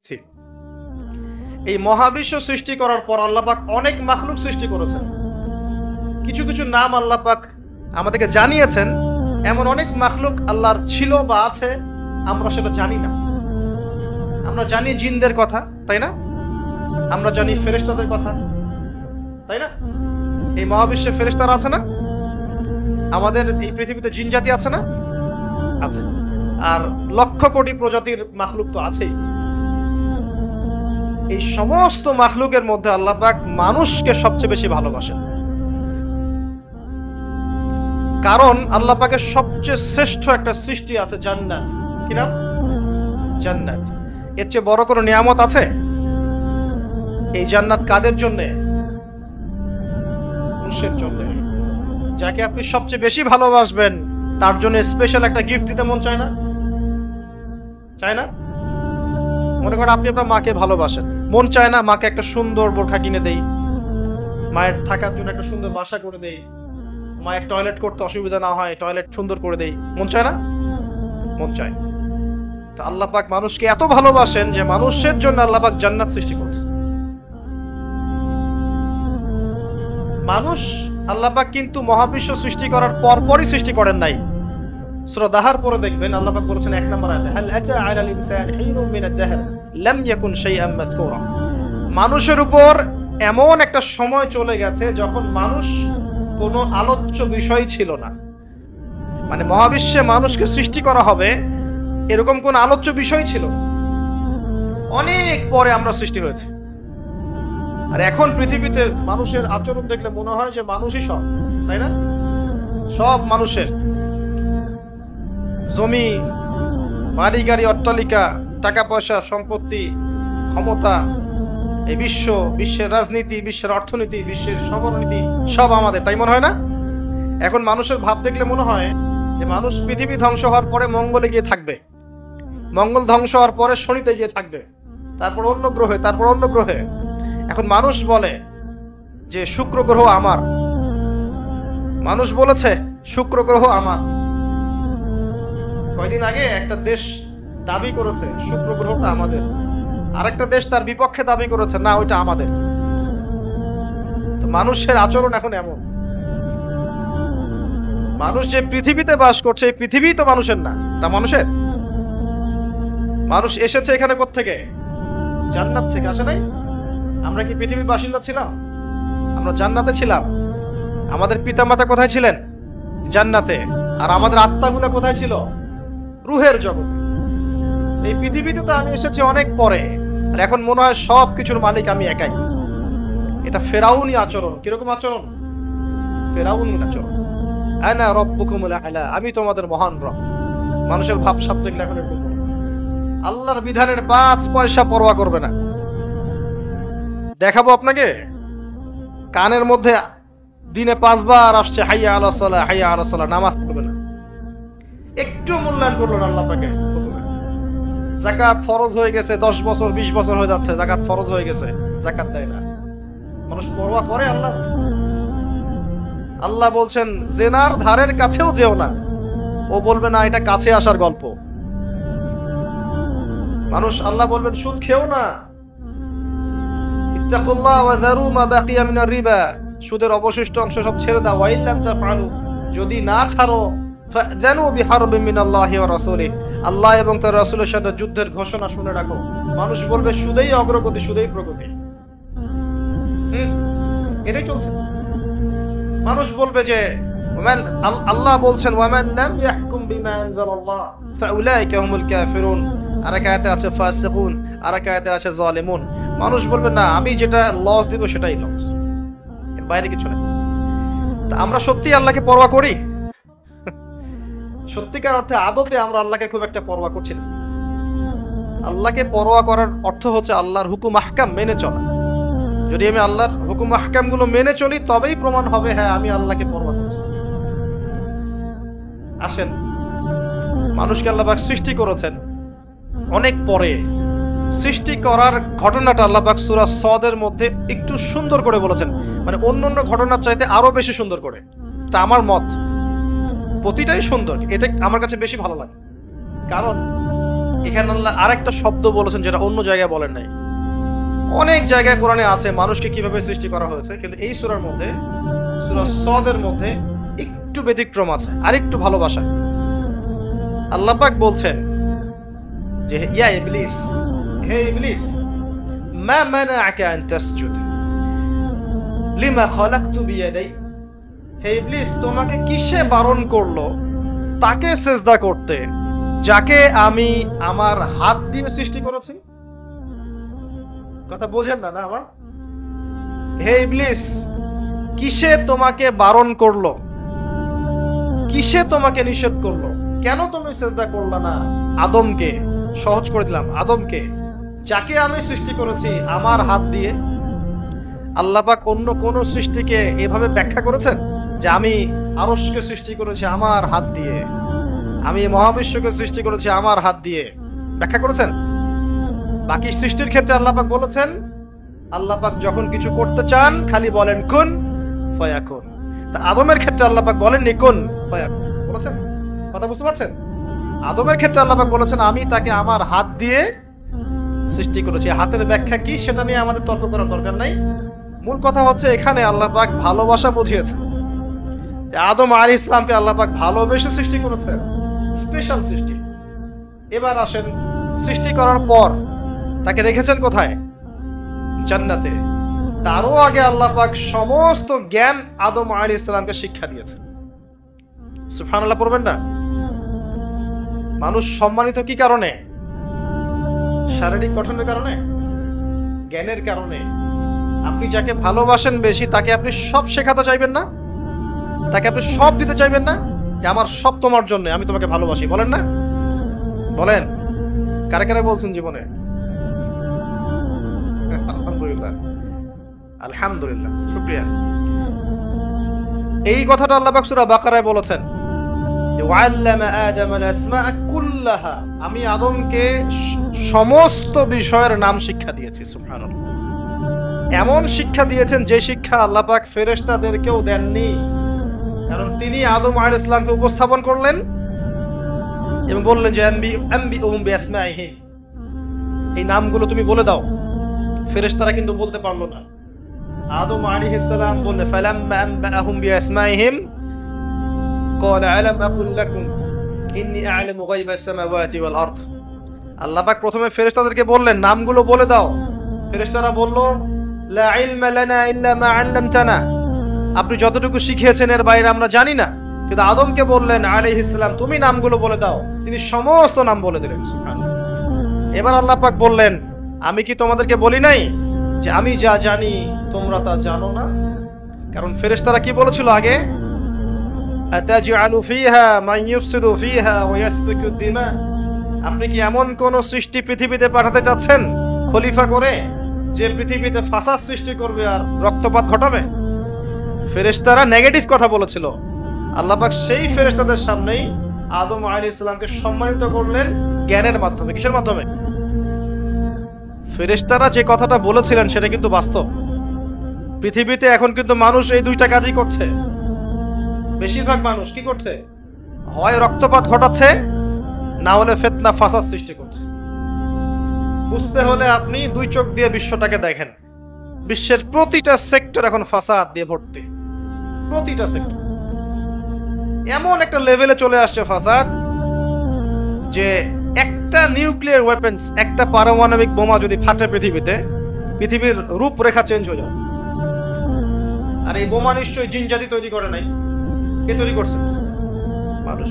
ঠিক। এই মহাবিশ্ব সৃষ্টি করার পর আল্লাহ পাক অনেক মাখলুক সৃষ্টি করেছেন। কিছু কিছু নাম আল্লাহ পাক আমাদেরকে জানিয়েছেন। এমন অনেক মাখলুক আল্লাহর ছিল বা আছে, আমরা সেটা জানি না। আমরা জানি জিনদের কথা, তাই না? আমরা জানি ফেরেশতাদের কথা, তাই না? এই মহাবিশ্বে ফেরেশতারা আছে না? আমাদের এই পৃথিবীতে জিন জাতি আছে না? আছে। আর লক্ষ কোটি প্রজাতির মাখলুক তো আছেই। এই সমস্ত মাখলুকের মধ্যে আল্লাহ পাক মানুষকে সবচেয়ে বেশি ভালোবাসেন। কারণ আল্লাহ পাকের সবচেয়ে শ্রেষ্ঠ একটা সৃষ্টি আছে জান্নাত। কি নাম? জান্নাত। এর চেয়ে বড় কোনো নিয়ামত আছে? এই জান্নাত কাদের জন্য? মানুষের জন্য। যাকে আপনি সবচেয়ে বেশি ভালোবাসবেন তার জন্য স্পেশাল একটা গিফট দিতে মন চায় না? চায় না? মনে করেন আপনি আপনার মাকে ভালোবাসেন, মন চায় না মাকে একটা সুন্দর বোরখা কিনে দেই, মায়ের থাকার জন্য একটা সুন্দর বাসা করে দেই, মায়ের টয়লেট করতে অসুবিধা না হয় টয়লেট সুন্দর করে দেই, মন চায় না? মন চায়। তো আল্লাহ পাক মানুষকে এত ভালোবাসেন যে মানুষের জন্য আল্লাহ পাক জান্নাত সৃষ্টি করেছেন। মানুষ আল্লাহ পাক কিন্তু মহাবিশ্ব সৃষ্টি করার পরপরই সৃষ্টি করেন নাই। সূরা দাহার পরে দেখবেন আল্লাহ পাক বলেছেন 1 নম্বর আয়াতে, হাল আতা আলাল ইনসানি হিনুম মিনাদ দাহর লাম ইয়াকুন শাইআন মাযকুরা। মানুষের উপর এমন একটা সময় চলে গেছে যখন মানুষ কোনো আলোচ্য বিষয় ছিল না। মানে মহাবিশ্বে মানুষকে সৃষ্টি করা হবে এরকম কোন আলোচ্য বিষয় ছিল না। অনেক পরে আমরা সৃষ্টি হয়েছে। আর এখন পৃথিবীতে মানুষের আচরণ দেখলে মনে হয় যে মানুষই সব, তাই না? সব মানুষের জমি, বাড়ি গাড়ি, অট্টালিকা, টাকা পয়সা, সম্পত্তি, ক্ষমতা, এই বিশ্বের রাজনীতি, বিশ্বের অর্থনীতি, বিশ্বের সমরনীতি সব আমাদের, তাই মনে হয় না? এখন মানুষের ভাব দেখলে মনে হয় যে মানুষ পৃথিবী ধ্বংস হওয়ার পরে মঙ্গলে গিয়ে থাকবে, মঙ্গল ধ্বংস হওয়ার পরে শনিতে গিয়ে থাকবে, তারপর অন্য গ্রহে, তারপর অন্য গ্রহে। এখন মানুষ বলে যে শুক্র গ্রহ আমার, মানুষ বলেছে শুক্র গ্রহ আমার। কয়দিন আগে একটা দেশ দাবি করেছে শুক্র গ্রহটা আমাদের, আরেকটা দেশ তার বিপক্ষে দাবি করেছে না ওইটা আমাদের। তো মানুষের আচরণ এখন এমন। মানুষ যে পৃথিবীতে বাস করছে এই পৃথিবী তো মানুষের না, তা মানুষের। মানুষ এসেছে এখানে কোত্থেকে? জান্নাত থেকে, আসে নাই? আমরা কি পৃথিবীর বাসিন্দা ছিলাম? আমরা জান্নাতে ছিলাম। আমাদের পিতামাতা কোথায় ছিলেন? জান্নাতে। আর আমাদের আত্মাগুলো কোথায় ছিল? রুহের জগতে। এই পৃথিবীতে তো আমি এসেছি অনেক পরে, আর এখন মনে হয় সব কিছুর মালিক আমি একাই। এটা ফেরাউনি আচরণ। কিরকম আচরণ? ফেরাউনি আচরণ। আনা রব্বুকুমুল আ'লা, আমি তোমাদের মহান রব। মানুষের ভাবসাব দেখলে এখন এরকম। আল্লাহর বিধানের 5 পয়সা পরোয়া করবে না। দেখাবো আপনাকে, কানের মধ্যে দিনে 5 বার আসছে হাইয়া আলাস সালাহ, হাইয়া আলাস সালাহ, নামাজ পড়বে না। একটু মূল্যায়ন করলো না আল্লাহ পাকের হুকুমে। যাকাত ফরজ হয়ে গেছে, 10 বছর 20 বছর হয়ে যাচ্ছে, যাকাত ফরজ হয়ে গেছে, যাকাত দেয় না। মানুষ পরোয়া করে আল্লাহ? আল্লাহ বলছেন জেনার ধারের কাছেও যেও না। ও বলবে না এটা কাছে আসার গল্প। মানুষ আল্লাহ বলবেন সুদ খেও না, ইত্তাকুল্লাহ ওয়া যারু মা বাকিয়া মিনার রিবা, সুদের অবশিষ্ট অংশ সব ছেড়ে দাও। ওয়া ইল্লাম তাফআলু, যদি না ছাড়ো ফাযানু বিহারবিন মিনাল্লাহি ওয়া রাসূলিহি, আল্লাহ এবং তার রাসূলের সাথে যুদ্ধের ঘোষণা শুনে রাখো। মানুষ বলবে সুদেই অগ্রগতি, সুদেই প্রগতি। এটাই চলছে। মানুষ বলবে যে আল্লাহ বলছেন ওয়ামান লাম ইয়াহকুম বিমা আনজালাল্লাহ ফাউলাইকা হুমুল কাফিরুন, আর এক আয়াতে আছে ফাসিকুন, আর এক আয়াতে আছে জালিমুন। মানুষ বলবে না আমি যেটা লস দিব সেটাই লস, এর বাইরে কিছু না। তা আমরা সত্যি আল্লাহকে পরোয়া করি? সত্যিকার অর্থে আদতে আমরা আল্লাহকে খুব একটা পরোয়া করছি না। আল্লাহকে পরোয়া করার অর্থ হচ্ছে আল্লাহর হুকুম আহকাম মেনে চলা। যদি আমি আল্লাহর হুকুম আহকাম গুলো মেনে চলি তবেই প্রমাণ হবে হ্যাঁ আমি আল্লাহকে পরোয়া করছি। আসেন, মানুষকে আল্লাহ পাক সৃষ্টি করেছেন অনেক পরে। সৃষ্টি করার ঘটনাটা আল্লাহ পাক সূরা সদের মধ্যে একটু সুন্দর করে বলেছেন, মানে অন্যান্য ঘটনার চাইতে আরো বেশি সুন্দর করে। তা আমার মত প্রতিটাই সুন্দর, এটা আমার কাছে বেশি ভালো লাগে। কারণ এখানে আল্লাহ আরেকটা শব্দ বলেছেন যেটা অন্য জায়গায় বলেন নাই। অনেক জায়গায় কোরআনে আছে মানুষকে কিভাবে সৃষ্টি করা হয়েছে, কিন্তু এই সূরার মধ্যে, সূরা সদের মধ্যে একটু ব্যতিক্রম আছে, আরেকটু ভালোবাসা। আল্লাহ পাক বলছেন যে ইয়া ইবলিস, হে ইবলিস, মা মানাআকা আন তাসজুদ লিমা খালাকতু বিয়াদাই। হে ইবলিস, তোমাকে কিসে বারণ করলো তাকে সিজদা করতে যাকে আমি আমার হাত দিয়ে সৃষ্টি করেছি? কথা বোঝেন না আমার? হে ইবলিস, কিসে তোমাকে বারণ করলো, কিসে তোমাকে নিষেধ করলো? কেন তুমি সিজদা করলা না আদমকে? সহজ করে দিলাম, আদমকে যাকে আমি সৃষ্টি করেছি আমার হাত দিয়ে। আল্লাহ পাক অন্য কোন সৃষ্টিকে এভাবে ব্যাখ্যা করেছেন যে আমি আরশকে সৃষ্টি করেছি আমার হাত দিয়ে, আমি মহাবিশ্বকে সৃষ্টি করেছি আমার হাত দিয়ে? ব্যাখ্যা করেছেন? বাকি সৃষ্টির ক্ষেত্রে আল্লাহ পাক বলেছেন, আল্লাহ পাক যখন কিছু করতে চান খালি বলেন কুন ফায়াকুন। তা আদমের ক্ষেত্রে আল্লাহ পাক বলেননি কুন ফায়াকুন, বলেছেন? কথা বুঝতে পারছেন? আদমের ক্ষেত্রে আল্লাহ পাক বলেছেন আমি তাকে আমার হাত দিয়ে সৃষ্টি করেছি। হাতের ব্যাখ্যা কি সেটা নিয়ে আমাদের তর্ক করার দরকার নাই। মূল কথা হচ্ছে এখানে আল্লাহ পাক ভালোবাসা বুঝিয়েছেন যে আদম আলাইহিস সালামকে আল্লাহ পাক ভালোবেসে সৃষ্টি করেছেন, স্পেশাল সৃষ্টি। এবার আসেন, সৃষ্টি করার পর তাকে রেখেছেন কোথায়? জান্নাতে। তারও আগে আল্লাহ পাক সমস্ত জ্ঞান আদম আলাইহিস সালামকে শিক্ষা দিয়েছেন। সুবহানাল্লাহ পড়বেন না? মানুষ সম্মানিত কি কারণে? শারীরিক গঠনের কারণে? জ্ঞানের কারণে। আপনি যাকে ভালোবাসেন বেশি তাকে আপনি সব শেখাতে চাইবেন না? তাকে আপনি সব দিতে চাইবেন না? যে আমার সব তোমার জন্য, আমি তোমাকে ভালোবাসি, বলেন না? বলেন, কারে কারে বলছেন জীবনে? আলহামদুলিল্লাহ, আলহামদুলিল্লাহ, শুকরিয়া। এই কথাটা আল্লাহ পাক সূরা বাকারায় বলেছেন, ওয়াল্লামা আদামাল আসমাআ কুল্লাহা, আমি আদমকে সমস্ত বিষয়ের নাম শিক্ষা দিয়েছি। সুবহানাল্লাহ। এমন শিক্ষা দিয়েছেন যে শিক্ষা আল্লাহ পাক ফেরেশতাদেরকেও দেননি। কারণ তিনি আদম আলাইহিস সালামকে উপস্থাপন করলেন এবং বললেন যে আম্বিউহুম বিআসমাইহিম, এই নামগুলো তুমি বলে দাও। ফেরেশতারা কিন্তু বলতে পারলো না। আদম আলাইহিস সালাম বললেন ফালাম্মা আম্বাহুম বিআসমাইহিম ক্বালা আলাম আকুল লাকুম ইন্নী আ'লামু গায়বাস সামাওয়াতি ওয়াল আরদ। আল্লাহ পাক প্রথমে ফেরেশতাদেরকে বললেন নামগুলো বলে দাও। ফেরেশতারা বলল লা ইলমা লানা ইল্লা মা 'আল্লামতানা, আপনি যতটুকু শিখিয়েছেন এর বাইরে আমরা জানি না। কিন্তু আদমকে বললেন আলাইহিস সালাম তুমি নামগুলো বলে দাও, তিনি সমস্ত নাম বলে দিলেন। সুবহানাল্লাহ। এবার আল্লাহ পাক বললেন আমি কি তোমাদেরকে বলি নাই যে আমি যা জানি তোমরা তা জানো না? কারণ ফেরেশতারা কি বলেছিল আগে? আতাজআলু ফিহা মান ইউফসিদু ফিহা ওয়া ইয়াসফিকু দিমা, আপনি কি এমন কোন সৃষ্টি পৃথিবীতে পাঠাতে চাচ্ছেন খলিফা করে যে পৃথিবীতে ফাসাদ সৃষ্টি করবে আর রক্তপাত ঘটাবে? ফেরেশতারা নেগেটিভ কথা বলেছিল। আল্লাহ পাক সেই ফেরেশতাদের সামনেই আদম আলাইহিস সালামকে সম্মানিত করলেন জ্ঞানের মাধ্যমে। কিসের মাধ্যমে? ফেরেশতারা যে কথাটা বলেছিলেন সেটা কিন্তু বাস্তব। পৃথিবীতে এখন কিন্তু মানুষ এই দুইটা কাজই করছে। বেশিরভাগ মানুষ কি করছে? হয় রক্তপাত ঘটাচ্ছে, না হলে ফিতনা ফাসাদ সৃষ্টি করছে। বুঝতে হলে আপনি দুই চোখ দিয়ে বিশ্বটাকে দেখেন। বিশ্বের প্রতিটা সেক্টর এখন ফাসাদ দিয়ে ভর্তি। প্রতিটা সেক্টর এমন একটা লেভেলে চলে আসছে ফাসাদ যে একটা নিউক্লিয়ার ওয়েপন্স, একটা পারমাণবিক বোমা যদি ফাটে পৃথিবীতে, পৃথিবীর রূপরেখা চেঞ্জ হয়ে যাবে। আর এই বোমা নিশ্চয়ই জিন জাতি তৈরি করে নাই। কে তৈরি করছে? মানুষ।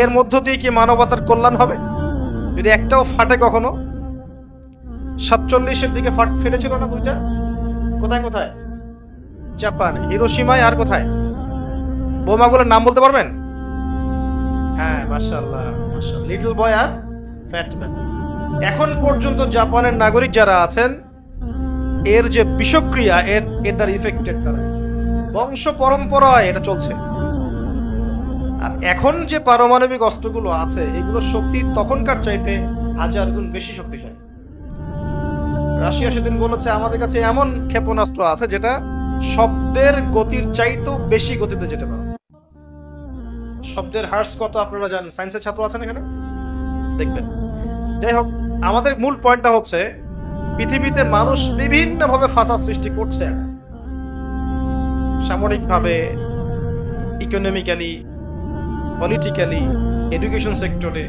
এর মধ্য দিয়ে কি মানবতার কল্যাণ হবে যদি একটাও ফাটে? কখনো 47-এর দিকে ফেটেছিল না দুইটা? কোথায় কোথায়? জাপান, হিরোশিমায়, আর কোথায়? বোমাগুলোর নাম বলতে পারবেন? হ্যাঁ, মাশাআল্লাহ, মাশাআল্লাহ, লিটল বয় আর ফ্যাট ম্যান। এখন পর্যন্ত জাপানের নাগরিক যারা আছেন এর যে বিষক্রিয়া, এর দ্বারা ইফেক্টেড, তারা বংশ পরম্পরায় এটা চলছে। আর এখন যে পারমাণবিক অস্ত্রগুলো আছে এগুলোর শক্তি তখনকার চাইতে 1000 গুণ বেশি শক্তিশালী। রাশিয়া সেদিন বলেছে আমাদের কাছে এমন ক্ষেপণাস্ত্র আছে যেটা শব্দের গতির চাইতেও বেশি গতিতে যেতে পারে। শব্দের হার্স কত আপনারা জানেন? সায়েন্সের ছাত্র আছেন এখানে? দেখবেন যাই হোক, আমাদের মূল পয়েন্টটা হচ্ছে পৃথিবীতে মানুষ বিভিন্নভাবে ফাসাদ সৃষ্টি করছে, সামরিকভাবে, ইকোনমিক্যালি, পলিটিক্যালি, এডুকেশন সেক্টরে,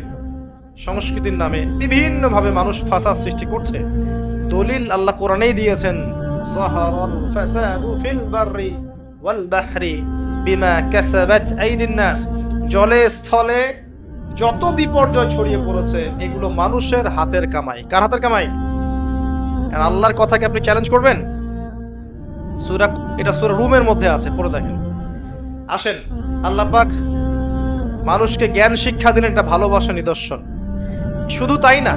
সংস্কৃতির নামে বিভিন্নভাবে মানুষ ফাসাদ সৃষ্টি করছে। দলিল আল্লাহ কোরআনেই দিয়েছেন, যাহারাল ফাসাদু ফিল বাররি ওয়াল বাহরি বিমা কাসাবাত আইদিন নাস। জলে স্থলে যত বিপর্যয় ছড়িয়ে পড়েছে এগুলো মানুষের হাতের কামাই। কার হাতের কামাই? আর আল্লাহর কথাকে আপনি চ্যালেঞ্জ করবেন? এটা সূরা রুমের মধ্যে আছে, পড়ে দেখেন। আসেন, আল্লাহ পাক মানুষকে জ্ঞান শিক্ষা দিলেন, এটা ভালোবাসা নিদর্শন। শুধু তাই না,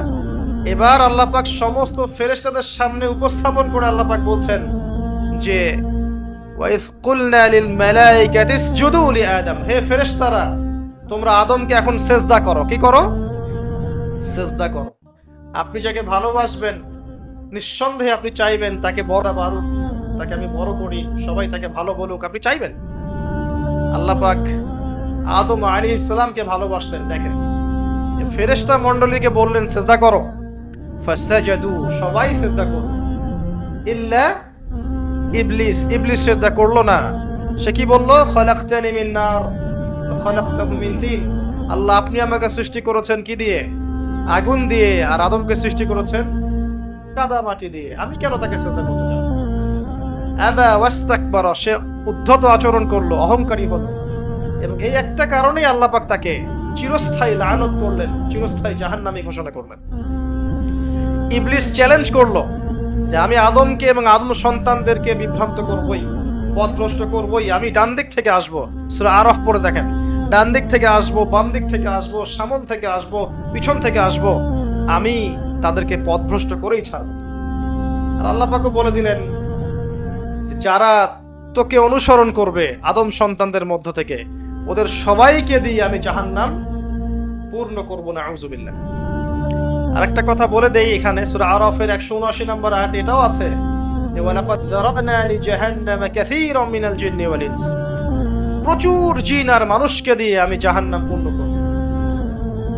এবার আল্লাহ পাক সমস্ত ফেরেশতাদের সামনে উপস্থাপন করে আল্লাহ পাক বলছেন যে ওয়াইজ কুলনা লিল মালাইকাতি ইসজুদু লিআদম, হে ফেরেশতারা তোমরা আদমকে এখন সেজদা করো। কি করো? সেজদা করো। আপনি যাকে ভালোবাসবেন নিঃসন্দেহে আপনি চাইবেন তাকে বড় বাড়ুক, তাকে আমি বড় করি, সবাই তাকে ভালো বলুক, আপনি চাইবেন। আল্লাহ পাক আদম আলাইহিস সালামকে ভালোবাসলেন। দেখেন, ফেরেশতা মণ্ডলীকে বললেন সেজদা করো, ফাসাজাদু, সবাই সেজদা করলো, ইল্লা ইবলিস, ইবলিস সেজদা করলো না। সে কি বলল? খালাকতানি মিন নার ওয়া খালাকতাহু মিন তিন, আল্লাহ আপনি আমাকে সৃষ্টি করেছেন কি দিয়ে? আগুন দিয়ে, আর আদমকে সৃষ্টি করেছেন কাদা মাটি দিয়ে, আমি কেন তাকে সেজদা করতে যাব? আবা ওয়াস্তাকবারা, সে উদ্ধত আচরণ করলো, অহংকারী হলো, এবং এই একটা কারণেই আল্লাহ পাক তাকে চিরস্থায়ী লানত করলেন, চিরস্থায়ী জাহান্নামী ঘোষণা করলেন। ইবলিস চ্যালেঞ্জ করলো যে আমি আদমকে এবং আদম সন্তানদেরকে বিভ্রান্ত করবই, পথভ্রষ্ট করবই, আমি ডান দিক থেকে আসবো। সূরা আরাফ পড়ে দেখেন, ডান দিক থেকে আসবো, বাম দিক থেকে আসবো, সামন থেকে আসবো, পিছন থেকে আসবো, আমি তাদেরকে পথভ্রষ্ট করেই ছাড়ব। আর আল্লাহ পাকও বলে দিলেন যারা তোকে অনুসরণ করবে আদম সন্তানদের মধ্য থেকে, ওদের সবাইকে দিয়ে আমি জাহান্নাম পূর্ণ করব না, আউযুবিল্লাহ। আরেকটা কথা বলে দেই, এখানে সূরা আরাফের 179 নম্বর আয়াতে এটাও আছে যে ওয়ালাকাদ যারানা লিজাহান্নামা কাসীরাম মিনাল জিন্নি ওয়াল ইনস, প্রচুর জিন আর মানুষকে দিয়ে আমি জাহান্নাম পূর্ণ করব।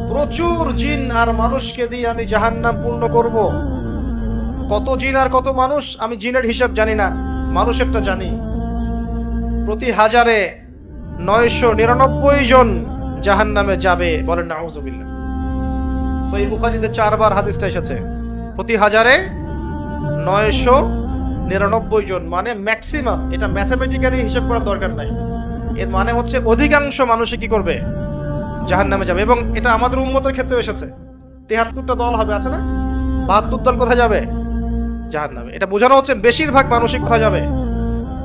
প্রচুর জিন আর মানুষকে দিয়ে আমি জাহান্নাম পূর্ণ করব। কত জিন আর কত মানুষ আমি জিনের হিসাব জানি না, মানুষেরটা জানি। প্রতি হাজারে 999 জন জাহান্নামে যাবে, বলেন নাউযুবিল্লাহ। সহিহ বুখারীতে 4 বার হাদিসটা এসেছে, প্রতি হাজারে 999 জন, মানে ম্যাক্সিমাম। এটা ম্যাথমেটিক্যালি হিসাব করার দরকার নাই, এর মানে হচ্ছে অধিকাংশ মানুষই কি করবে? জাহান্নামে যাবে। এবং এটা আমাদের উম্মতের ক্ষেত্রেও এসেছে, 73টা দল হবে, আছে না? 72 দল কোথায় যাবে? জাহান্নামে। এটা বোঝানো হচ্ছে বেশিরভাগ মানুষই কোথায় যাবে?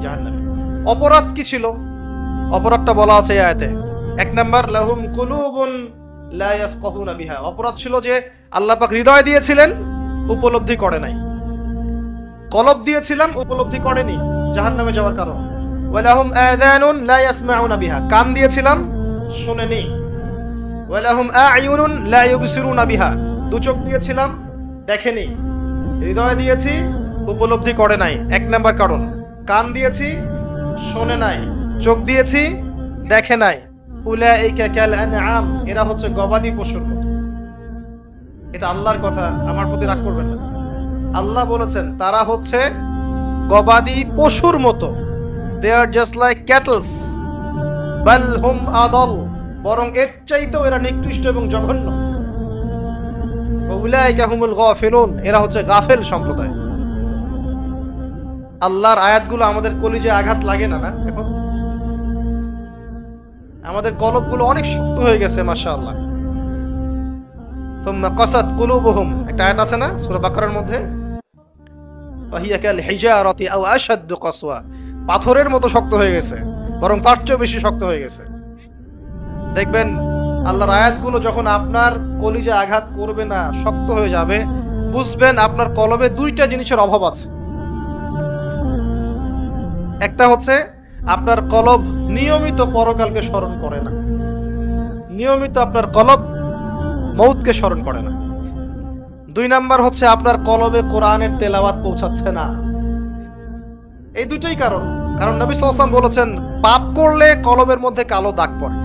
জাহান্নামে। অপরাধ কি ছিল? অপরাধটা বলা আছে এই আয়াতে। 1 নাম্বার, লাহুম কুলুবুন লা ইয়াফকাহুনা বিহা, অপরাধ ছিল যে আল্লাহ পাক হৃদয় দিয়েছিলেন, উপলব্ধি করে নাই। কলব দিয়েছিলাম, উপলব্ধি করেনি, জাহান্নামে যাওয়ার কারণ। ওয়ালাহুম আযানুন লা ইয়াসমাউনা বিহা, কান দিয়েছিলাম, শুনেনি। ওয়ালাহুম আ'য়ুনুন লা ইউবসিরুনা বিহা, দু চোখ দিয়েছিলাম, দেখেনি। হৃদয় দিয়েছি, উপলব্ধি করে নাই, 1 নাম্বার কারণ। কান দিয়েছি, শোনে নাই। চোখ দিয়েছি, দেখে নাই। উলাইকা কাল আনআম, এরা হচ্ছে গবাদি পশুর মতো। এটা আল্লাহর কথা, আমার প্রতি রাগ করবেন না। আল্লাহ বলেছেন তারা হচ্ছে গবাদি পশুর মতো। দে আর জাস্ট লাইক ক্যাটলস, বাল হুম আদল, বরং এর চাইতেও এরা নিকৃষ্ট এবং জঘন্য। উলাইকা হুমুল গাফিলুন, এরা হচ্ছে গাফেল সম্প্রদায়। আল্লাহর আয়াতগুলো আমাদের কলিজে আঘাত লাগে না? এখন আমাদের কলবগুলো অনেক শক্ত হয়ে গেছে, মাশাআল্লাহ। সুম্মা কাসাত কুলুবুহুম, একটা আয়াত আছে না সূরা বাকারার মধ্যে, ফাহিয়া কাল হিজারাতি আও আশাদ্দু কাসওয়া, পাথরের মতো শক্ত হয়ে গেছে, বরং তার চেয়ে বেশি শক্ত হয়ে গেছে। দেখবেন আল্লাহর আয়াতগুলো যখন আপনার কলিজে আঘাত করবে না, শক্ত হয়ে যাবে, বুঝবেন আপনার কলবে 2টা জিনিসের অভাব আছে। একটা হচ্ছে আপনার কলব নিয়মিত পরকালকে স্মরণ করে না, নিয়মিত আপনার কলব মৌতকে স্মরণ করে না। 2 নাম্বার হচ্ছে আপনার কলবে কোরআনের তেলাওয়াত পৌঁছাচ্ছে না। এই দুটোই কারণ। কারণ নবী সাল্লাল্লাহু আলাইহি ওয়াসাল্লাম বলেছেন পাপ করলে কলবের মধ্যে কালো দাগ পড়ে।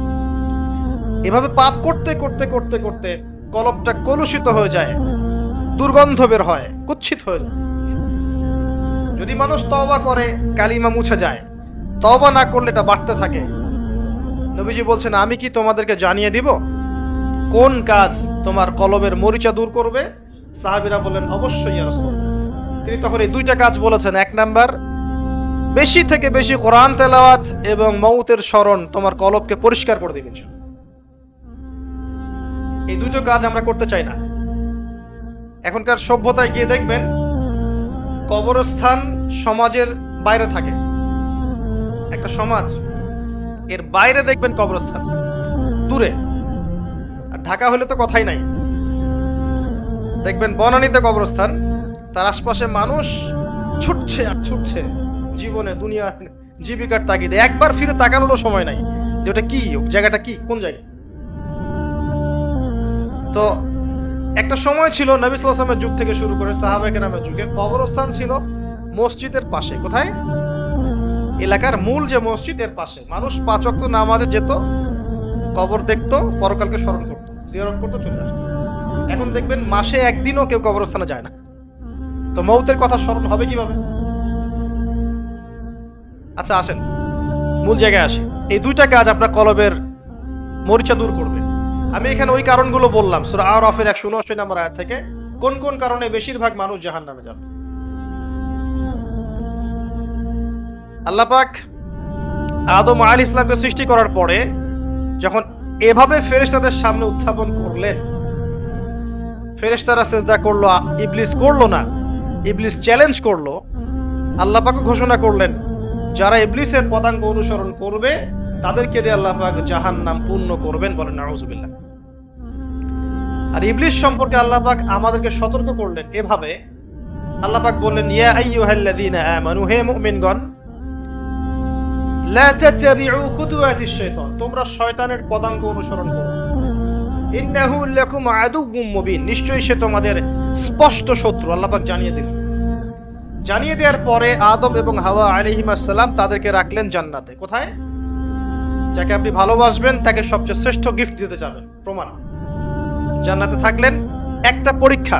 এভাবে পাপ করতে করতে করতে করতে কলবটা কলুষিত হয়ে যায়, দুর্গন্ধ বের হয়, কুৎসিত হয়ে যায়। যদি মানুষ তওবা করে কালিমা মুছে যায়, তওবা না করলে এটা বাড়তে থাকে। নবীজি বলছেন, আমি কি তোমাদেরকে জানিয়ে দিব কোন কাজ তোমার কলবের মরিচা দূর করবে? সাহাবীরা বললেন, অবশ্যই ইয়া রাসূলুল্লাহ। তিনি তখন এই দুইটা কাজ বলেছেন। এক নাম্বার, বেশি থেকে বেশি কোরআন তেলাওয়াত এবং মউতের স্মরণ তোমার কলবকে পরিষ্কার করে দিবে। এই দুটো কাজ আমরা করতে চাই না। এখনকার সভ্যতায় গিয়ে দেখবেন কবরস্থান সমাজের বাইরে থাকে। একটা সমাজ এর বাইরে দেখবেন কবরস্থান দূরে। আর ঢাকা হলে তো কথাই নাই, দেখবেন বনানীতে কবরস্থান, তার আশপাশে মানুষ ছুটছে আর ছুটছে জীবনে, দুনিয়া জীবিকার তাগিদে। একবার ফিরে তাকানোরও সময় নাই যে ওটা কি, জায়গাটা কি, কোন জায়গা। তো একটা সময় ছিল নবী সাল্লাল্লাহু আলাইহি ওয়াসাল্লামের যুগ থেকে শুরু করে সাহাবায়ে কেরামের যুগে কবরস্থান ছিল মসজিদের পাশে। কোথায়? এলাকার মূল যে মসজিদ এর পাশে। মানুষ 5 ওয়াক্ত নামাজে যেত, কবর দেখতো, পরকালকে স্মরণ করতো, জিয়ারত করতো, চলে আসতো। এখন দেখবেন মাসে একদিনও কেউ কবরস্থানে যায় না। তো মৌতের কথা স্মরণ হবে কিভাবে? আচ্ছা আসেন মূল জায়গায় আসি। এই দুইটা কাজ আপনার কলবের মরিচা দূর করবে। আমি এখানে ওই কারণগুলো বললাম সূরা আরাফের 179 নম্বর আয়াত থেকে, কোন কোন কারণে বেশিরভাগ মানুষ জাহান্নামে যাবে। আল্লাহ পাক আদম আলাইহিস সালামকে সৃষ্টি করার পরে যখন এভাবে ফেরেশতাদের সামনে উত্থাপন করলেন, ফেরেশতারা সিজদা করলো, ইবলিস করলো না। ইবলিস চ্যালেঞ্জ করলো। আল্লাহ পাক ঘোষণা করলেন, যারা ইবলিসের পদাঙ্ক অনুসরণ করবে তাদেরকে দিয়ে আল্লাহ পাক জাহান্নাম পূর্ণ করবেন। বলেন নাউযুবিল্লাহ। আর ইবলিস সম্পর্কে আল্লাহ পাক আমাদেরকে সতর্ক করলেন এভাবে। আল্লাহ পাক বললেন, ইয়া আইয়ুহাল্লাযীনা আমানু, হে মুমিনগণ, লা তাত্তাবিউ খুতুওয়াতিশ শাইতান, তোমরা শয়তানের পদাঙ্ক অনুসরণ করো। ইন্নাহু লাকুম আদুউম মুবিন, নিশ্চয়ই সে তোমাদের স্পষ্ট শত্রু। আল্লাহ পাক জানিয়ে দিলেন। জানিয়ে দেওয়ার পরে আদম এবং হাওয়া আলাইহিস সালাম তাদেরকে রাখলেন জান্নাতে। কোথায়? যাকে আপনি ভালোবাসবেন তাকে সবচেয়ে শ্রেষ্ঠ গিফট দিতে যাবেন, প্রমাণ। জান্নাতে থাকলেন। একটা পরীক্ষা,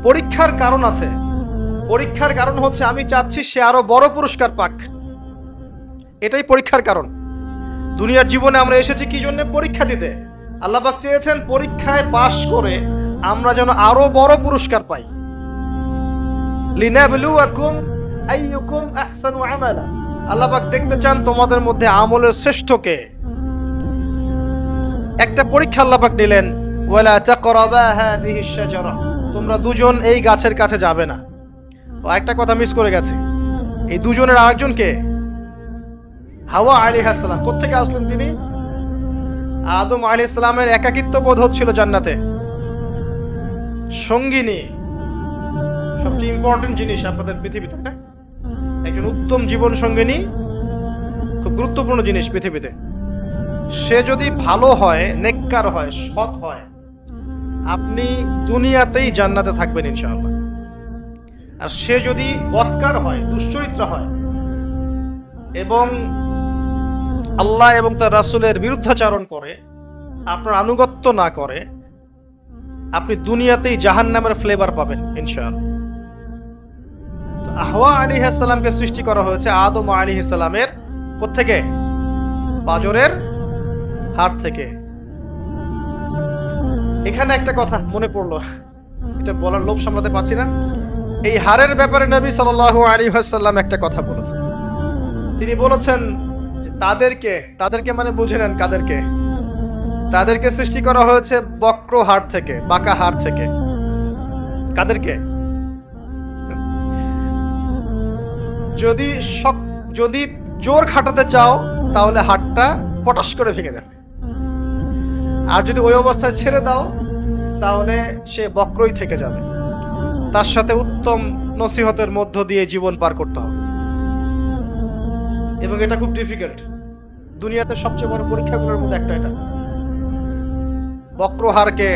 পরীক্ষার কারণ আছে। পরীক্ষার কারণ হচ্ছে আমি চাচ্ছি সে আরো বড় পুরস্কার পাক। এটাই পরীক্ষার কারণ। দুনিয়ার জীবনে আমরা এসেছি কি জন্য? পরীক্ষা দিতে। আল্লাহ পাক চেয়েছেন পরীক্ষায় পাশ করে আমরা যেন আরো বড় পুরস্কার পাই। লিনাবলুয়াকুম আইয়ুকুম আহসানু আমালা, আল্লাহ পাক দেখতে চান তোমাদের মধ্যে আমলের শ্রেষ্ঠ কে। একটা পরীক্ষা আল্লাহ পাক নিলেন, ওয়ালা তাকরাবা হাযিহিশ শাজারা, তোমরা দুজন এই গাছের কাছে যাবে না। ও একটা কথা মিস করে গেছে, এই দুজনের আরেকজন কে? হাওয়া আলাইহিস সালাম। কোত্থেকে আসলেন তিনি? আদম আলাইহিস সালামের একাকিত্ব বোধ হচ্ছিল জান্নাতে। সঙ্গিনী সবচেয়ে ইম্পর্টেন্ট জিনিস আপনাদের পৃথিবীতে, না? একজন উত্তম জীবন সঙ্গিনী খুব গুরুত্বপূর্ণ জিনিস পৃথিবীতে। সে যদি ভালো হয়, নেককার হয়, সৎ হয়, আপনি দুনিয়াতেই জান্নাতে থাকবেন ইনশাআল্লাহ। আর সে যদি বদকার হয়, দুশ্চরিত্র হয় এবং আল্লাহ এবং তার রাসূলের বিরুদ্ধাচরণ করে, আপনার আনুগত্য না করে, আপনি দুনিয়াতেই জাহান্নামের ফ্লেভার পাবেন ইনশাআল্লাহ। তো হাওয়া আলাইহিস সালামকে সৃষ্টি করা হয়েছে আদম আলাইহিস সালামের কোত্থেকে? পাঁজরের হাড় থেকে। এখানে একটা কথা মনে পড়লো, এটা বলার লোভ সামলাতে পারছি না। এই হাড়ের ব্যাপারে নবী সাল্লাল্লাহু আলাইহি ওয়াসাল্লাম একটা কথা বলেছেন। তিনি বলেছেন যে তাদেরকে মানে বুঝে নেন কাদেরকে? তাদেরকে সৃষ্টি করা হয়েছে বক্র হাড় থেকে, বাঁকা হাড় থেকে। কাদেরকে? যদি জোর খাটাতে চাও তাহলে হাড়টা পটাশ করে ভেঙে যাবে, আর যদি ওই অবস্থায় ছেড়ে দাও তাহলে সে বক্রই থেকে যাবে। তার সাথে উত্তম নসিহতের মধ্য দিয়ে জীবন পার করতে হবে, এবং এটা খুব ডিফিকাল্ট। দুনিয়াতে সবচেয়ে বড় পরীক্ষাগুলোর মধ্যে একটা এটা। বক্রহারকে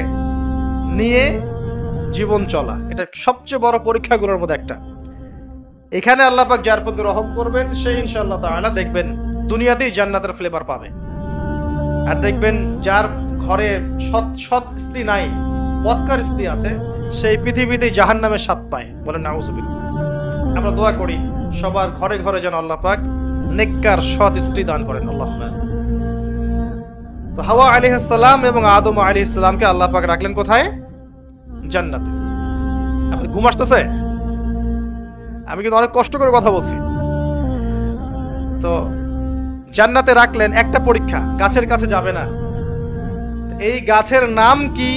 নিয়ে জীবন চলা, এটা সবচেয়ে বড় পরীক্ষাগুলোর মধ্যে একটা। এখানে আল্লাহ পাক যার প্রতি রহম করবেন সে ইনশাআল্লাহ তাআলা দেখবেন দুনিয়াতেই জান্নাতের ফ্লেভার পাবে। আর দেখবেন যার ঘরে সৎ সৎ স্ত্রী নাই, বদকার স্ত্রী আছে, সেই পৃথিবীতে জাহান্নামের স্বাদ পায়। বলেন নাউজুবিল্লাহ। আমরা দোয়া করি সবার ঘরে ঘরে যেন আল্লাহ পাক নেককার সৎ স্ত্রী দান করেন। আল্লাহুম্মা। তো হাওয়া আলাইহিস সালাম এবং আদম আলাইহিস সালামকে আল্লাহ পাক রাখলেন কোথায়? জান্নাতে। আপনি ঘুম আসতেছে? আমি কিন্তু অনেক কষ্ট করে কথা বলছি। তো জান্নাতে রাখলেন, একটা পরীক্ষা, গাছের কাছে যাবে না। এই গাছের নাম কি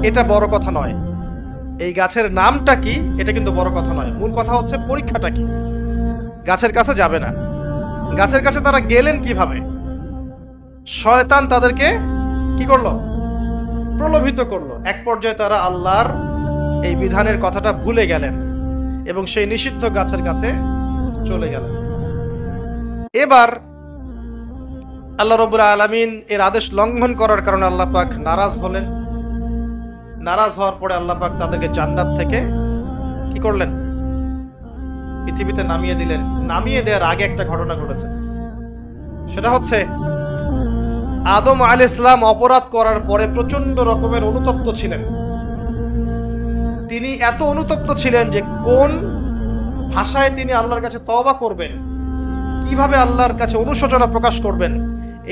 এটা বড় কথা নয়, এই গাছের নামটা কি এটা কিন্তু বড় কথা নয়, মূল কথা হচ্ছে পরীক্ষাটা কি। গাছের কাছে যাবে না। গাছের কাছে তারা গেলেন কিভাবে? শয়তান তাদেরকে কি করলো? প্রলোভিত করলো। এক পর্যায়ে তারা আল্লাহর এই বিধানের কথাটা ভুলে গেলেন এবং সেই নিষিদ্ধ গাছের কাছে চলে গেলেন। এবার আল্লাহ রাব্বুল আলামিন এর আদেশ লঙ্ঘন করার কারণে আল্লাহ পাক নারাজ হলেন। নারাজ হওয়ার পরে আল্লাহ পাক তাদেরকে জান্নাত থেকে কি করলেন? পৃথিবীতে নামিয়ে দিলেন। নামিয়ে দেওয়ার আগে একটা ঘটনা ঘটেছে, সেটা হচ্ছে আদম আলাইহিস সালাম অপরাধ করার পরে প্রচন্ড রকমের অনুতপ্ত ছিলেন। তিনি এত অনুতপ্ত ছিলেন যে কোন ভাষায় তিনি আল্লাহর কাছে তওবা করবেন, কিভাবে আল্লাহর কাছে অনুশোচনা প্রকাশ করবেন,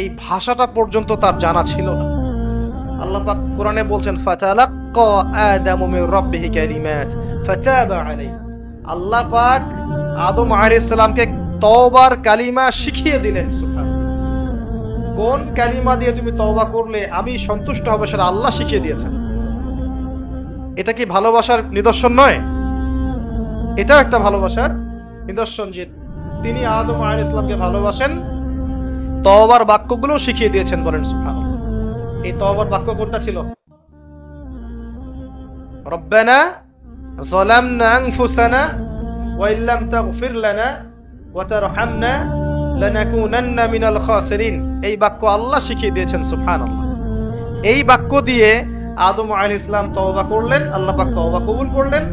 এই ভাষাটা পর্যন্ত তার জানা ছিল না। আল্লাহ পাক কোরআনে বলছেন ফাতালাক্কা আদামু মির রাব্বিহি কালিমাত ফাতাবা আলাইহি। আল্লাহ পাক আদম আলাইহিস সালামকে তওবার কালিমা শিখিয়ে দিলেন। সুবহানাল্লাহ। কোন কালিমা দিয়ে তুমি তওবা করলে আমি সন্তুষ্ট হব সেটা আল্লাহ শিখিয়ে দিয়েছেন। এটা কি ভালোবাসার নিদর্শন নয়? এটাও একটা ভালোবাসার নিদর্শন যে তিনি আদম আলাইহিস সালামকে ভালোবাসেন, তওবার বাক্যগুলো শিখিয়ে দিয়েছেন। বলেন সুবহানাল্লাহ। এই তওবার বাক্য কোনটা ছিল? রব্বানা যালামনা আনফুসানা ওয়া ইল্লাম তাগফির লানা ওয়া তারহামনা লানাকুনান্না মিনাল খাসিরিন। এই বাক্য আল্লাহ শিখিয়ে দিয়েছেন। সুবহানাল্লাহ। এই বাক্য দিয়ে আদম আলাইহিস সালাম তওবা করলেন, আল্লাহ পাক তওবা কবুল করলেন,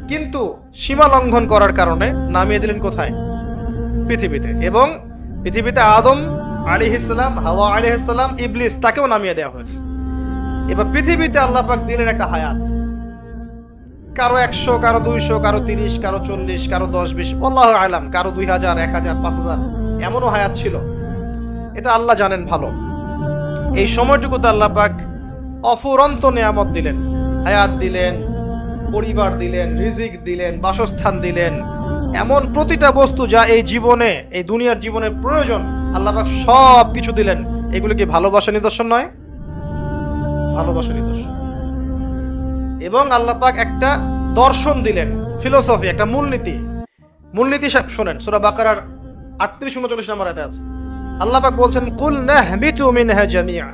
কিন্তু সীমা লঙ্ঘন করার কারণে নামিয়ে দিলেন কোথায়? পৃথিবীতে। এবং পৃথিবীতে আদম আলাইহিস সালাম, হাওয়া আলাইহিস সালাম, ইবলিস তাকেও নামিয়ে দেওয়া হয়েছে। এবার পৃথিবীতে আল্লাহ পাক দিলেন একটা হায়াত, কারো 100, কারো 200, কারো 30, কারো 40, কারো 10-20, আল্লাহু আলাম, কারো 2000, 1000, 5000, এমনও হায়াত ছিল। এটা আল্লাহ জানেন ভালো। এই সময়টুকুতে আল্লাহ পাক অফুরন্ত নিয়ামত দিলেন, হায়াত দিলেন, পরিবার দিলেন, রিজিক দিলেন, বাসস্থান দিলেন, এমন প্রতিটা বস্তু যা এই জীবনে, এই দুনিয়ার জীবনে প্রয়োজন, আল্লাহ পাক সব কিছু দিলেন। এগুলো কি ভালোবাসা নিদর্শন নয়? ভালোবাসা নিদর্শন। এবং আল্লাহ পাক একটা দর্শন দিলেন, ফিলোসফি, একটা মূলনীতি। মূলনীতি শোনেন, সূরা বাকারার 38-39 নম্বর আয়াতে আছে। আল্লাহ পাক বলছেন কুল নাহবিতু মিনহা জামিআ।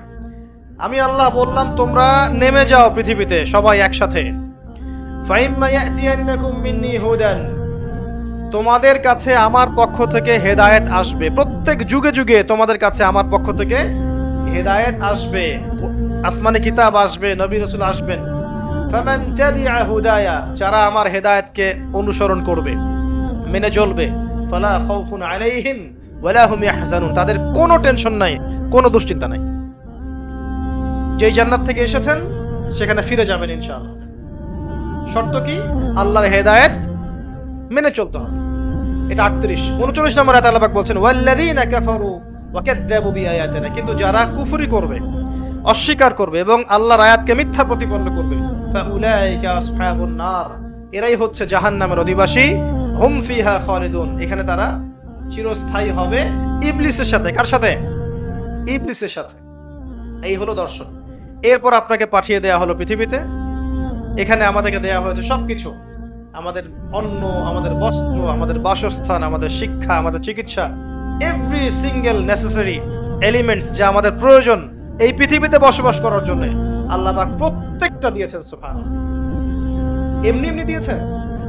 আমি আল্লাহ বললাম তোমরা নেমে যাও পৃথিবীতে সবাই একসাথে। ফাইম্মা ইয়াতিয়ান্নাকুম মিন্নি হুদান। তোমাদের কাছে আমার পক্ষ থেকে হেদায়েত আসবে। প্রত্যেক যুগে যুগে তোমাদের কাছে আমার পক্ষ থেকে হেদায়েত আসবে, আসমানি কিতাব আসবে, নবী রাসূল আসবেন। ফামান তাবিআ হুদায়া, যারা আমার হেদায়েতকে অনুসরণ করবে, মেনে চলবে, ফালা খাউফুন আলাইহিম ওয়ালা হুম ইয়াহজানুন, তাদের কোনো টেনশন নাই, কোনো দুশ্চিন্তা নাই। যেই জান্নাত থেকে এসেছেন সেখানে ফিরে যাবেন ইনশাআল্লাহ। শর্ত কি? আল্লাহর হেদায়েত মেনে চলতে হবে। এটা 38-39 নম্বর আয়াতে আল্লাহ পাক বলছেন ওয়াল্লাযীনা কাফারু ওয়া কাযযাবু বিআয়াতিনা, কিন্তু যারা কুফরি করবে, অস্বীকার করবে এবং আল্লাহর আয়াতকে মিথ্যা প্রতিপন্ন করবে, ফাউলাইকা আসহাবুন নার, এরাই হচ্ছে জাহান্নামের অধিবাসী। হুম ফিহা খালিদুন, এখানে তারা চিরস্থায়ী হবে। ইবলিসের সাথে। কার সাথে? ইবলিসের সাথে। এই হলো দর্শন। এরপর আপনাকে পাঠিয়ে দেয়া হলো পৃথিবীতে। এখানে আমাদেরকে দেয়া হয়েছে সবকিছু, আমাদের অন্ন, আমাদের বস্ত্র, আমাদের বাসস্থান, আমাদের শিক্ষা, আমাদের চিকিৎসা, এভরি সিঙ্গেল নেসেসারি এলিমেন্টস যা আমাদের প্রয়োজন এই পৃথিবীতে বসবাস করার জন্য আল্লাহ পাক প্রত্যেকটা দিয়েছেন। সুবহানাল্লাহ। এমনি এমনি দিয়েছেন?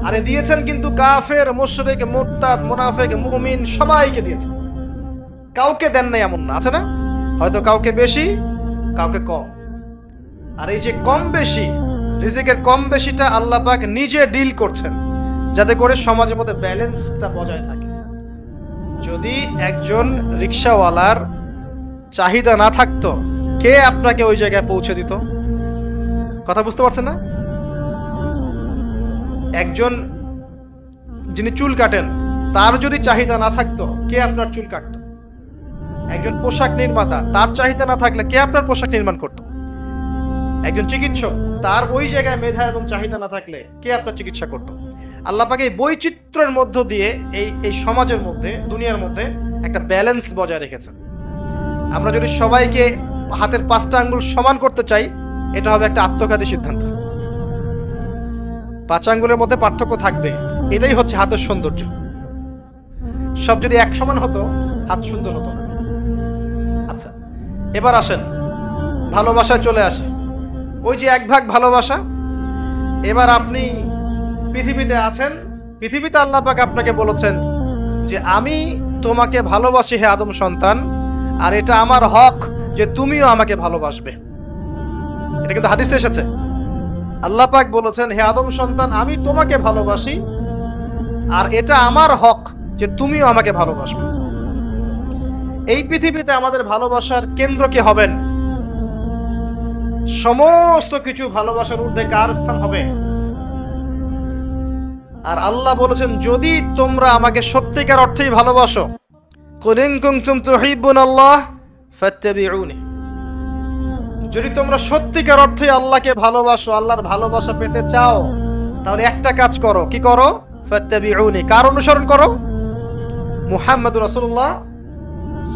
আরে দিয়েছেন কিন্তু কাফের, মুশরিক, মুরতাদ, মুনাফিক, মুমিন সবাইকে দিয়েছেন। কাউকে দেন নাই এমন না, আছে না? হয়তো কাউকে বেশি, কাউকে কম। আর এই যে কম বেশি, রিজিকের কম বেশিটা আল্লাহ পাক নিজে ডিল করছেন, যাতে করে সমাজের মধ্যে ব্যালেন্সটা বজায় থাকে। যদি একজন রিকশাওয়ালার চাহিদা না থাকতো কে আপনাকে ওই জায়গায় পৌঁছে দিত? কথা বুঝতে পারছেন না? একজন যিনি চুল কাটেন, তার যদি চাহিদা না থাকতো, কে আপনার চুল কাটতো? একজন পোশাক নির্মাতা, তার চাহিদা না থাকলে কে আপনার পোশাক নির্মাণ করতো? একজন চিকিৎসক, তার ওই জায়গায় মেধা এবং চাহিদা না থাকলে কে আপনার চিকিৎসা করতো? আল্লাহ পাক এই বৈচিত্র্যের মধ্য দিয়ে এই সমাজের মধ্যে, দুনিয়ার মধ্যে একটা ব্যালেন্স বজায় রেখেছেন। আমরা যদি সবাইকে হাতের 5টা আঙ্গুল সমান করতে চাই, এটা হবে একটা আত্মঘাতী সিদ্ধান্ত। 5 আঙ্গুলের মধ্যে পার্থক্য থাকবে, এটাই হচ্ছে হাতের সৌন্দর্য। সব যদি এক সমান হতো, হাত সুন্দর হতো না। আচ্ছা, এবার আসেন ভালোবাসায় চলে আসে। ওই যে 1 ভাগ ভালোবাসা, এবার আপনি পৃথিবীতে আছেন, পৃথিবীতে আল্লাহ পাক আপনাকে বলেছেন যে আমি তোমাকে ভালোবাসি হে আদম সন্তান, আর এটা আমার হক যে তুমিও আমাকে ভালোবাসবে। এটা কিন্তু হাদিসে এসেছে। আল্লাহ পাক বলেছেন, হে আদম সন্তান, আমি তোমাকে ভালোবাসি আর এটা আমার হক যে তুমিও আমাকে ভালোবাসবে। এই পৃথিবীতে আমাদের ভালোবাসার কেন্দ্র কে হবেন? সমস্ত কিছু ভালোবাসার ঊর্ধ্বে কার স্থান হবে? আর আল্লাহ বলেছেন, যদি তোমরা আমাকে সত্যিকার অর্থেই ভালোবাসো, কুল ইন কুনতুম তুহিব্বুনাল্লাহ ফাত্তাবিউনি, যদি তোমরা সত্যিকার অর্থেই আল্লাহকে ভালোবাসো, আল্লাহর ভালোবাসা পেতে চাও, তাহলে একটা কাজ করো। কি করো? ফাত্তাবিউনি, কার অনুসরণ করো? মুহাম্মদুর রাসূলুল্লাহ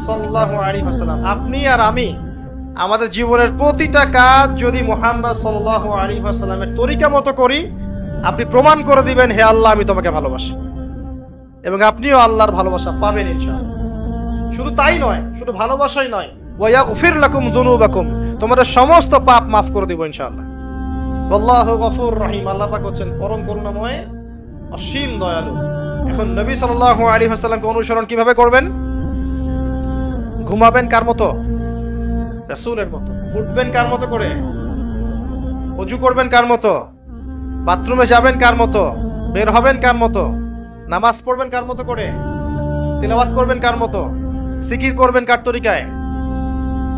সাল্লাল্লাহু আলাইহি ওয়াসাল্লাম। আপনি আর আমি আমাদের জীবনের প্রতিটা কাজ যদি মুহাম্মদ সাল্লাল্লাহু আলাইহি ওয়াসাল্লামের তরিকা মতো করি, আপনি প্রমাণ করে দিবেন, হে আল্লাহ, আমি তোমাকে ভালোবাসি, এবং আপনিও আল্লাহর ভালোবাসা পাবেন ইনশাআল্লাহ। শুধু তাই নয়, শুধু ভালোবাসাই নয়, ওয়া ইয়াগফির লাকুম যুনুবাকুম, তোমাদের সমস্ত পাপ মাফ করে দিব ইনশাআল্লাহ। আল্লাহু গফুর রহিম, আল্লাহ পাক হচ্ছেন পরম করুণাময়, অসীম দয়ালু। এখন নবী সাল্লাল্লাহু আলাইহি ওয়াসাল্লামকে অনুসরণ কিভাবে করবেন? ঘুমাবেন কার মতো? রাসূলের মতো। উঠবেন কার মতো করে? ওযু করবেন কার মতো? বাথরুমে যাবেন কার মতো? বের হবেন কার মতো? নামাজ পড়বেন কার মতো করে? তিলাওয়াত করবেন কার মতো? জিকির করবেন কার তরিকায়?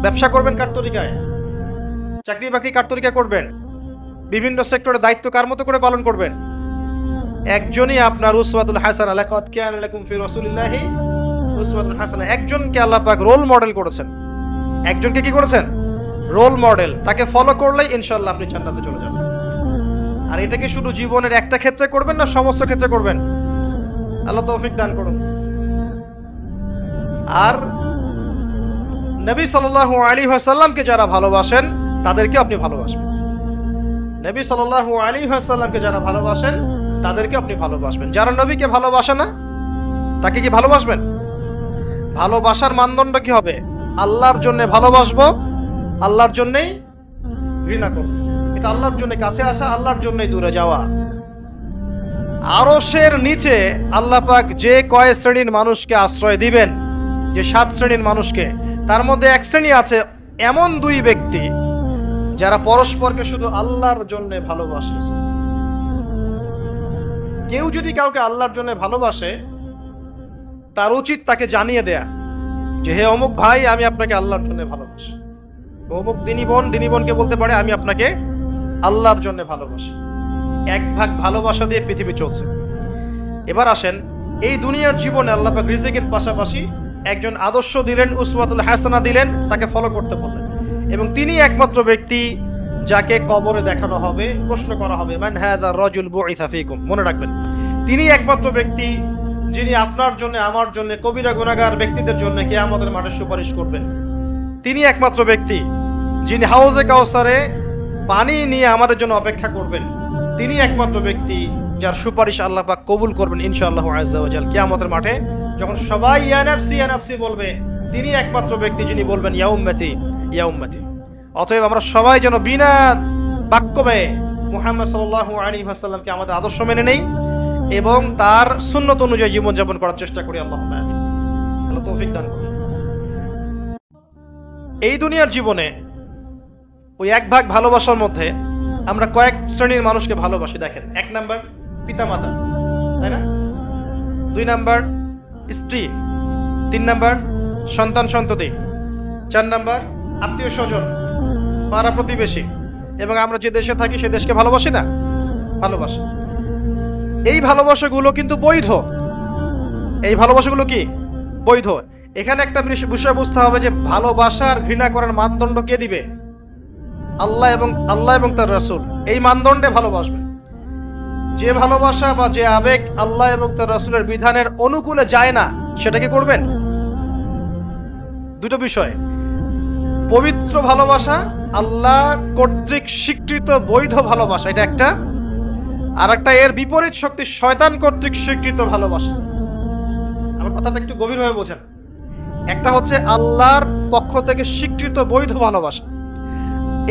ব্যবসা করবেন কার তরিকায়? চাকরি বাকরি কার তরিকায় করবেন? বিভিন্ন সেক্টরে দায়িত্ব কার মতো করে পালন করবেন? একজনই আপনার উসওয়াতুল হাসানা, লাকাদ কানা লাকুম ফি রাসূলিল্লাহি উসওয়াতুল হাসানা। একজনকে আল্লাহ পাক রোল মডেল করেছেন। একজনকে কি করেছেন? Role model. তাকে ফলো করলেই ইনশাআল্লাহ আপনি জান্নাতে চলে যাবেন। আর এটাকে শুধু জীবনের একটা ক্ষেত্রে করবেন না, সমস্ত ক্ষেত্রে করবেন। আল্লাহ তৌফিক দান করুন। আর নবী সাল্লাল্লাহু আলাইহি ওয়াসাল্লামকে যারা ভালোবাসেন, তাদেরকে আপনি ভালোবাসবেন। নবী সাল্লাল্লাহু আলাইহি ওয়াসাল্লামকে যারা ভালোবাসেন, তাদেরকে আপনি ভালোবাসবেন। যারা নবীকে ভালোবাসে না, তাকে কি ভালোবাসবেন? ভালোবাসার মানদণ্ড কি হবে? আল্লাহর জন্য ভালোবাসবো, আল্লাহর জন্যই ঘৃণা করব। এটা আল্লাহর জন্য কাছে আসা, আল্লাহর জন্যই দূরে যাওয়া। আরশের নিচে আল্লাহ পাক যে কয় শ্রেণীর মানুষকে আশ্রয় দিবেন, যে 7 শ্রেণীর মানুষকে, তার মধ্যে এক শ্রেণী আছে এমন 2 ব্যক্তি যারা পরস্পরকে শুধু আল্লাহর জন্য ভালোবাসে। কেউ যদি কাউকে আল্লাহর জন্য ভালোবাসে, তার উচিত তাকে জানিয়ে দেয়া যে, হে অমুক ভাই, আমি আপনাকে আল্লাহর জন্য ভালোবাসি। অমুক দিনী বোনকে বলতে পারে, আমি আপনাকে আল্লাহর জন্য ভালোবাসি। 1 ভাগ ভালোবাসা দিয়ে পৃথিবী চলছে। এবার আসেন, এই দুনিয়ার জীবনে আল্লাহ পাক রিজিকের পাশাপাশি একজন আদর্শ দিলেন, উসওয়াতুল হাসানা দিলেন, তাকে ফলো করতে বললেন। এবং তিনি একমাত্র ব্যক্তি যাকে কবরে দেখানো হবে, প্রশ্ন করা হবে, মান হাযা রাজুল বুইসা ফীকুম। মনে রাখবেন, তিনি একমাত্র ব্যক্তি যিনি আপনার জন্য, আমার জন্য, কবিরা গুনাহগার ব্যক্তিদের জন্য কিয়ামতের মাঠে সুপারিশ করবেন। তিনি একমাত্র ব্যক্তি যিনি হাউজে কাউসারে পানি নিয়ে আমাদের জন্য অপেক্ষা করবেন। তিনি একমাত্র ব্যক্তি যার সুপারিশ আল্লাহ পাক কবুল করবেন ইনশাআল্লাহু আযজা ওয়া জাল। কিয়ামতের মাঠে যখন সবাই ইয়া নাফসি ইয়া নাফসি বলবে, তিনি একমাত্র ব্যক্তি যিনি বলবেন ইয়া উম্মতি ইয়া উম্মতি। অতএব আমরা সবাই যেন বিনা বাক্য ব্যয়ে মুহাম্মদ সাল্লাল্লাহু আলাইহি ওয়াসাল্লামকে আমাদের আদর্শ মেনে নেই এবং তার সুন্নত অনুযায়ী জীবনযাপন করার চেষ্টা করি। আল্লাহুম্মা আমিন। আল্লাহ তৌফিক দান করুন। এই দুনিয়ার জীবনে ওই 1 ভাগ ভালোবাসার মধ্যে আমরা কয়েক শ্রেণীর মানুষকে ভালোবাসি। দেখেন, 1 নাম্বার পিতামাতা, তাই না? 2 নাম্বার স্ত্রী, 3 নাম্বার সন্তান সন্ততি, 4 নাম্বার আত্মীয় স্বজন, পাড়া প্রতিবেশী, এবং আমরা যে দেশে থাকি সে দেশকে ভালোবাসি না? ভালোবাসি। এই ভালোবাসাগুলো কিন্তু বৈধ। এই ভালোবাসাগুলো কি বৈধ? এখানে একটা বিষয় বুঝতে হবে যে ভালোবাসার ঘৃণা করার মানদণ্ড কে দিবে? আল্লাহ এবং তার রাসূল এই মানদণ্ডে ভালোবাসবে। যে ভালোবাসা বা যে আবেগ আল্লাহ এবং তার রাসূলের বিধানের অনুকূলে যায় না, সেটা কি করবেন? দুটো বিষয়, পবিত্র ভালোবাসা, আল্লাহ কর্তৃক স্বীকৃত বৈধ ভালোবাসা, এটা একটা। আর একটা এর বিপরীত শক্তি শয়তান কর্তৃক স্বীকৃত ভালোবাসা। আমার কথাটা একটু গভীরভাবে বোঝেন। একটা হচ্ছে আল্লাহর পক্ষ থেকে স্বীকৃত বৈধ ভালোবাসা,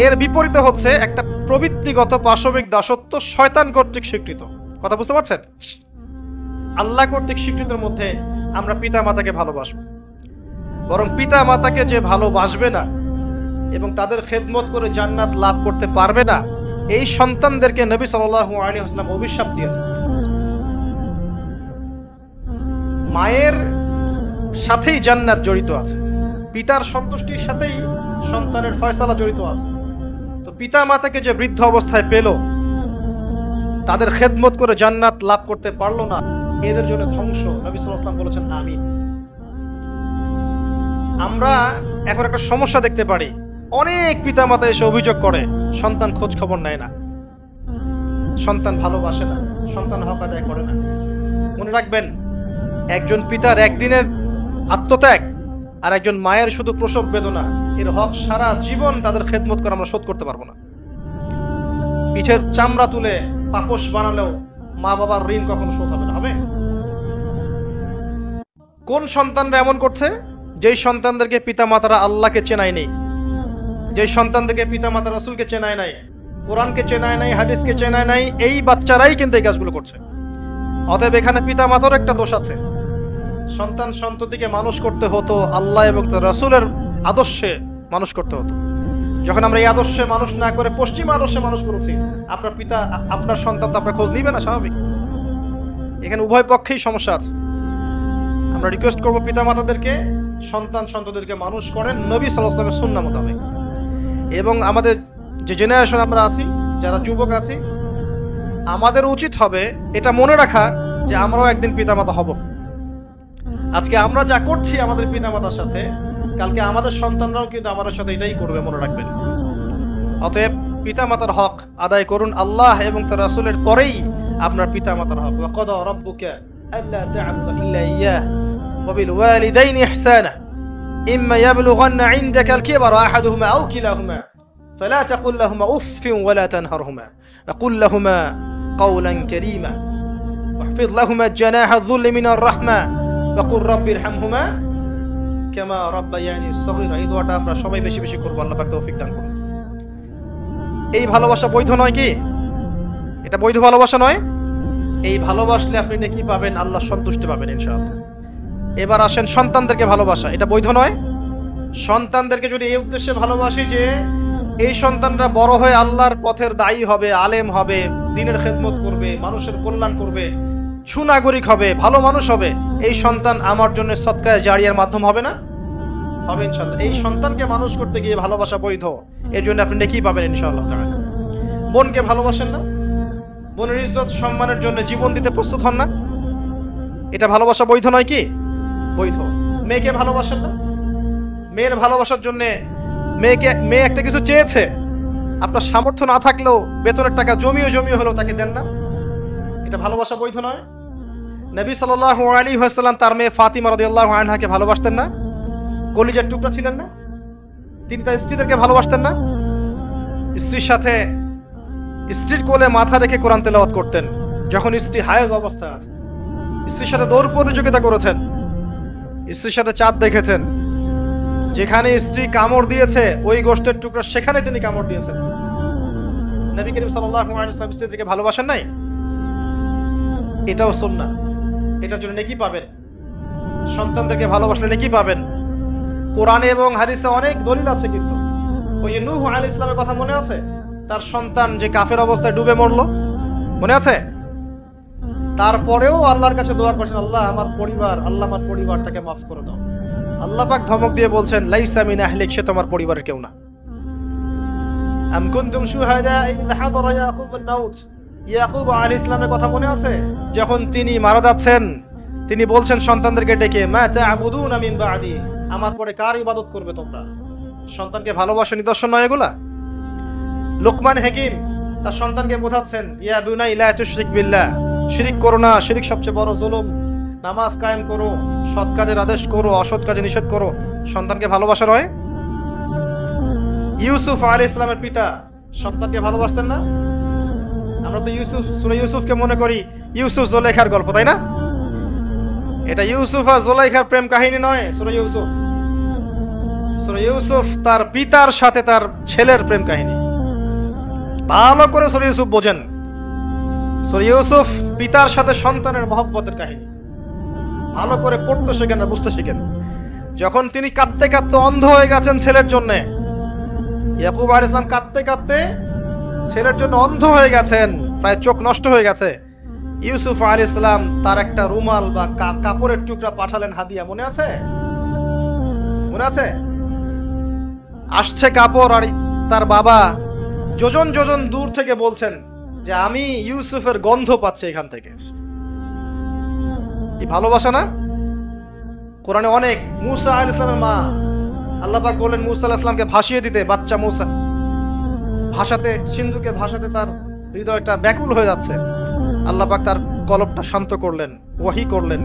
এর বিপরীতে হচ্ছে একটা প্রবৃত্তিগত পাশবিক দাসত্ব শয়তান কর্তৃক স্বীকৃত। কথা বুঝতে পারছেন? আল্লাহ কর্তৃক স্বীকৃতের মধ্যে আমরা পিতা মাতাকে ভালোবাসবো, বরং পিতা মাতাকে যে ভালোবাসবে না এবং তাদের খেদমত করে জান্নাত লাভ করতে পারবে না, এই সন্তানদেরকে নবী সাল্লাল্লাহু আলাইহি ওয়াসাল্লাম অভিশাপ দিয়েছেন। মায়ের সাথেই জান্নাত জড়িত আছে, পিতার সন্তুষ্টির সাথেই সন্তানের ফয়সালা জড়িত আছে। তো পিতা মাতাকে যে বৃদ্ধ অবস্থায় পেল, তাদের খেদমত করে জান্নাত লাভ করতে পারলো না, এদের জন্য ধ্বংস। নবী সাল্লাল্লাহু আলাইহি ওয়াসাল্লাম বলেছেন আমিন। আমরা এখন একটা সমস্যা দেখতে পারি, অনেক পিতা মাতা এসে অভিযোগ করে সন্তান খোঁজ খবর নেয় না, সন্তান ভালোবাসে না, সন্তান হক আদায় করে না। মনে রাখবেন, একজন পিতার একদিনের আত্মত্যাগ আর একজন মায়ের শুধু প্রসব বেদনা, এর হক সারা জীবন তাদের খেদমত করে আমরা শোধ করতে পারবো না। পিঠের চামড়া তুলে পাপোশ বানালেও মা বাবার ঋণ কখনো শোধ হবে না। হবে? কোন সন্তানরা এমন করছে? যেই সন্তানদেরকে পিতা মাতারা আল্লাহকে চেনায় নেই, যেই সন্তানদেরকে পিতা মাতা রাসূলকে চেনায় নাই, কোরআনকে চেনায় নাই, হাদিসকে চেনায় নাই, এই বাচ্চারাই কিন্তু এই কাজগুলো করছে। অতএব এখানে পিতা মাতার একটা দোষ আছে। সন্তান সন্ততিকে মানুষ করতে হতো আল্লাহ এবং তার রাসূলের আদর্শে মানুষ করতে হতো। যখন আমরা এই আদর্শে মানুষ না করে পশ্চিম আদর্শে মানুষ করেছি, আপনার পিতা আপনার সন্তান তো আপনার খোঁজ নিবে না, স্বাভাবিক। এখানে উভয় পক্ষেই সমস্যা আছে। আমরা রিকোয়েস্ট করবো পিতা মাতাদেরকে সন্তান সন্ততিদেরকে মানুষ করেন নবী সাল্লাল্লাহু আলাইহি ওয়াসাল্লামের সুন্নাহ মোতাবেক। এবং আমাদের যে জেনারেশন আমরা আছি, যারা যুবক আছি, আমাদের উচিত হবে এটা মনে রাখা যে আমরাও একদিন পিতামাতা হব। আজকে আমরা যা করছি আমাদের পিতামাতার সাথে, কালকে আমাদের সন্তানরাও কিন্তু আমাদের সাথে এটাই করবে, মনে রাখবেন। অতএব পিতামাতার হক আদায় করুন আল্লাহ এবং তার রাসূলের পরেই আপনার পিতামাতার হক। ওয়া ক্বাদা রাব্বুকা আল্লা তা'বুদু ইল্লা ইয়্যাহু ওয়া বিল ওয়ালিদাইনি ইহসানা ইম্মা ইয়াবলুগান্না ইনদাকা আল-কিবরা আহাদুহুমা আও কিলাহুমা ফালা তাকুল লাহুমা উফফিন ওয়া লা তানহারহুমা ওয়া কুল লাহুমা কাওলান কারীমা ওয়াহফিজ লাহুমা জানাহা আয-যুল্লি মিনার রাহমা ওয়া কুর রাব্বিরহামহুমা কামা রাব্বায়ানি সগীরা। এই দোয়াটা আমরা সবাই বেশি বেশি করব, আল্লাহ পাক তৌফিক দান করুন। এই ভালোবাসা বৈধ নয় কি? এটা বৈধ ভালোবাসা নয়? এই ভালোবাসলে আপনি নেকি পাবেন, আল্লাহ সন্তুষ্টি পাবেন ইনশাআল্লাহ। এবার আসেন সন্তানদেরকে ভালোবাসা, এটা বৈধ নয়? সন্তানদেরকে যদি এই উদ্দেশ্যে ভালোবাসি যে এই সন্তানরা বড় হয়ে আল্লাহর পথের দায়ী হবে, আলেম হবে, দ্বীনের খেদমত করবে, মানুষের কল্যাণ করবে, সুনাগরিক হবে, ভালো মানুষ হবে, এই সন্তান আমার জন্য সদকায়ে জারিয়ার মাধ্যম হবে না? হবে ইনশাআল্লাহ। এই সন্তানকে মানুষ করতে গিয়ে ভালোবাসা বৈধ, এর জন্য আপনি নেকি পাবেন ইনশাআল্লাহ তাআলা। বোনকে ভালোবাসেন না? বোনের ইজ্জত সম্মানের জন্য জীবন দিতে প্রস্তুত হন না? এটা ভালোবাসা বৈধ নয় কি? বৈধ। মেয়েকে ভালোবাসেন না? মেয়ের ভালোবাসার জন্য মেয়ে একটা কিছু চেয়েছে, আপনার সামর্থ্য না থাকলেও বেতনের টাকা জমিয়ে হলেও তাকে দেন না? এটা ভালোবাসা বৈধ নয়? নবী সাল্লাল্লাহু আলাইহি ওয়াসাল্লাম তার মেয়ে ফাতিমা রাদিয়াল্লাহু আনহাকে ভালোবাসতেন না? কলিজার টুকরা ছিলেন না? তিনি তার স্ত্রীদেরকে ভালোবাসতেন না? স্ত্রীর সাথে স্ত্রীর কোলে মাথা রেখে কোরআন তেলাওয়াত করতেন যখন স্ত্রী হায়েজ অবস্থায় আছে। স্ত্রীর সাথে দৌড় প্রতিযোগিতা করেছেন, স্ত্রীর সাথে চাঁদ দেখেছেন, যেখানে স্ত্রী কামড় দিয়েছে ওই গোশতের টুকরা সেখানে তিনি কামড় দিয়েছেন। নবী করিম সাল্লাল্লাহু আলাইহি ওয়াসাল্লাম স্ত্রীদেরকে ভালোবাসেন নাই? এটাও সুন্নাহ, এটার জন্য নেকি পাবেন। সন্তানদেরকে ভালোবাসলে নেকি পাবেন। কোরআনে এবং হাদিসে অনেক দলিল আছে। কিন্তু ওই যে নূহ আলাইহিস সালামের কথা মনে আছে? তার সন্তান যে কাফের অবস্থায় ডুবে মরলো, মনে আছে? তারপরেও আল্লাহর কাছে দোয়া করছেন, আল্লাহ আমার পরিবারটাকে মাফ করে দাও, আল্লাহ পাক ধমক দিয়ে বলছেন লাইসা মিন আহলিক, সে তোমার পরিবারের কেউ না। আম কুনতুম শুহাদা ইয হাদারা ইয়াকুব আল মাউত, ইয়াকুব আলাইহিস সালামের কথা মনে আছে? যখন তিনি মারা যাচ্ছেন তিনি বলছেন সন্তানদেরকে ডেকে, মা তা'বুদুনা মিন বা'দি, আমার পরে কার ইবাদত করবে তোমরা? সন্তানকে ভালোবাসার নিদর্শন নয় এগুলা? লোকমান হাকিম তার সন্তানকে বোঝাচ্ছেন, ইয়া বুনাই লা তুশরিক বিল্লাহ, শিরিক করো না, শিরিক সবচেয়ে বড় জুলুম, নামাজ কায়েম করো, সৎ কাজের আদেশ করো, অসৎ কাজে নিষেধ করো। সন্তানকে ভালোবাসা নয়? ইউসুফ আলাইহিস সালামের পিতা সন্তানকে ভালোবাসতেন না? আমরা তো সূরা ইউসুফকে মনে করি ইউসুফ জুলাইখার গল্প, তাই না? এটা ইউসুফ আর জুলাইখার প্রেম কাহিনী নয়। সূরা ইউসুফ তার পিতার সাথে তার ছেলের প্রেম কাহিনী। ভালো করে সূরা ইউসুফ বোঝেন। সূরা ইউসুফ পিতার সাথে সন্তানের মহব্বতের কাহিনী। ভালো করে পড়তে শেখেন না, বুঝতে শেখেন। যখন তিনি কাঁদতে কাঁদতে অন্ধ হয়ে গেছেন ছেলের জন্য, ইয়াকুব আলাইহিস সালাম কাঁদতে কাঁদতে ছেলের জন্য অন্ধ হয়ে গেছেন, প্রায় চোখ নষ্ট হয়ে গেছে, ইউসুফ আলাইহিস সালাম তার একটা রুমাল বা কাপড়ের টুকরা পাঠালেন হাদিয়া। মনে আছে? মনে আছে? আসছে কাপড়, আর তার বাবা যোজন যোজন দূর থেকে বলছেন যে আমি ইউসুফের গন্ধ পাচ্ছি এখান থেকে। কি ভালোবাসা না? কোরআনে অনেক। মূসা আলাইহিস সালামের মা, আল্লাহ পাক বলেন মূসা আলাইহিস সালামকে ভাসিয়ে দিতে, বাচ্চা মূসা ভাষাতে, সিন্ধুকে ভাষাতে তার হৃদয়টা ব্যাকুল হয়ে যাচ্ছে। আল্লাহ পাক তার কলবটা শান্ত করলেন, ওয়াহি করলেন,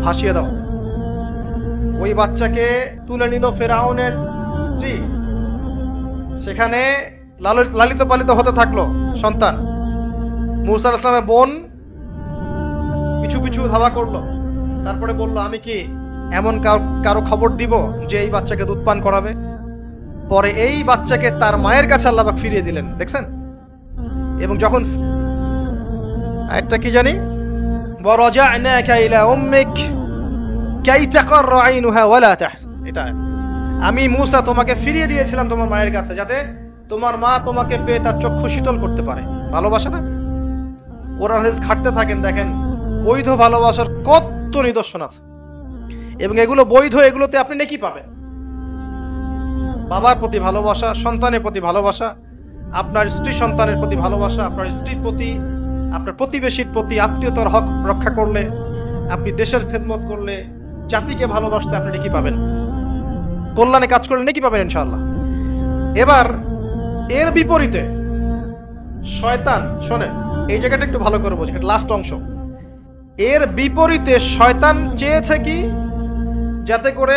ভাসিয়ে দাও। ওই বাচ্চাকে তুলে নিল ফেরাউনের স্ত্রী, সেখানে লালিত পালিত হতে থাকলো সন্তান। মূসা আলাইহিস সালামের বোন পিছু পিছু ধাওয়া করলো, তারপরে বলল আমি কি এমন কারো খবর দিব যে এই বাচ্চাকে দুধ পান করাবে? পরে এই বাচ্চাকে তার মায়ের কাছে আল্লাহ পাক ফিরিয়ে দিলেন, দেখছেন? এবং যখন আয়াতটা কি জানি, ওয়ারাজআনাকা ইলা উম্মিক কাই তাকাররা আইনুহা ওয়ালা তাহজান, এটা আমি মূসা তোমাকে ফিরিয়ে দিয়েছিলাম তোমার মায়ের কাছে, যাতে তোমার মা তোমাকে পেয়ে তার চক্ষু শীতল করতে পারে। ভালোবাসা না? কোরআন হাদিস ঘাটতে থাকেন, দেখেন বৈধ ভালোবাসার কত নিদর্শন আছে, এবং এগুলো বৈধ, এগুলোতে আপনি নেকি পাবেন। বাবার প্রতি ভালোবাসা, সন্তানের প্রতি ভালোবাসা, আপনার স্ত্রী সন্তানের প্রতি ভালোবাসা, আপনার স্ত্রীর প্রতি, আপনার প্রতিবেশীর প্রতি, আত্মীয়তার হক রক্ষা করলে, আপনি দেশের খেদমত করলে, জাতিকে ভালোবাসতে আপনি নেকি পাবেন, কল্যাণে কাজ করলে নেকি পাবেন ইনশাআল্লাহ। এবার এর বিপরীতে শয়তান, শোনেন এই জায়গাটা একটু ভালো করে বোঝেন, লাস্ট অংশ। এর বিপরীতে শয়তান চেয়েছে কি, যাতে করে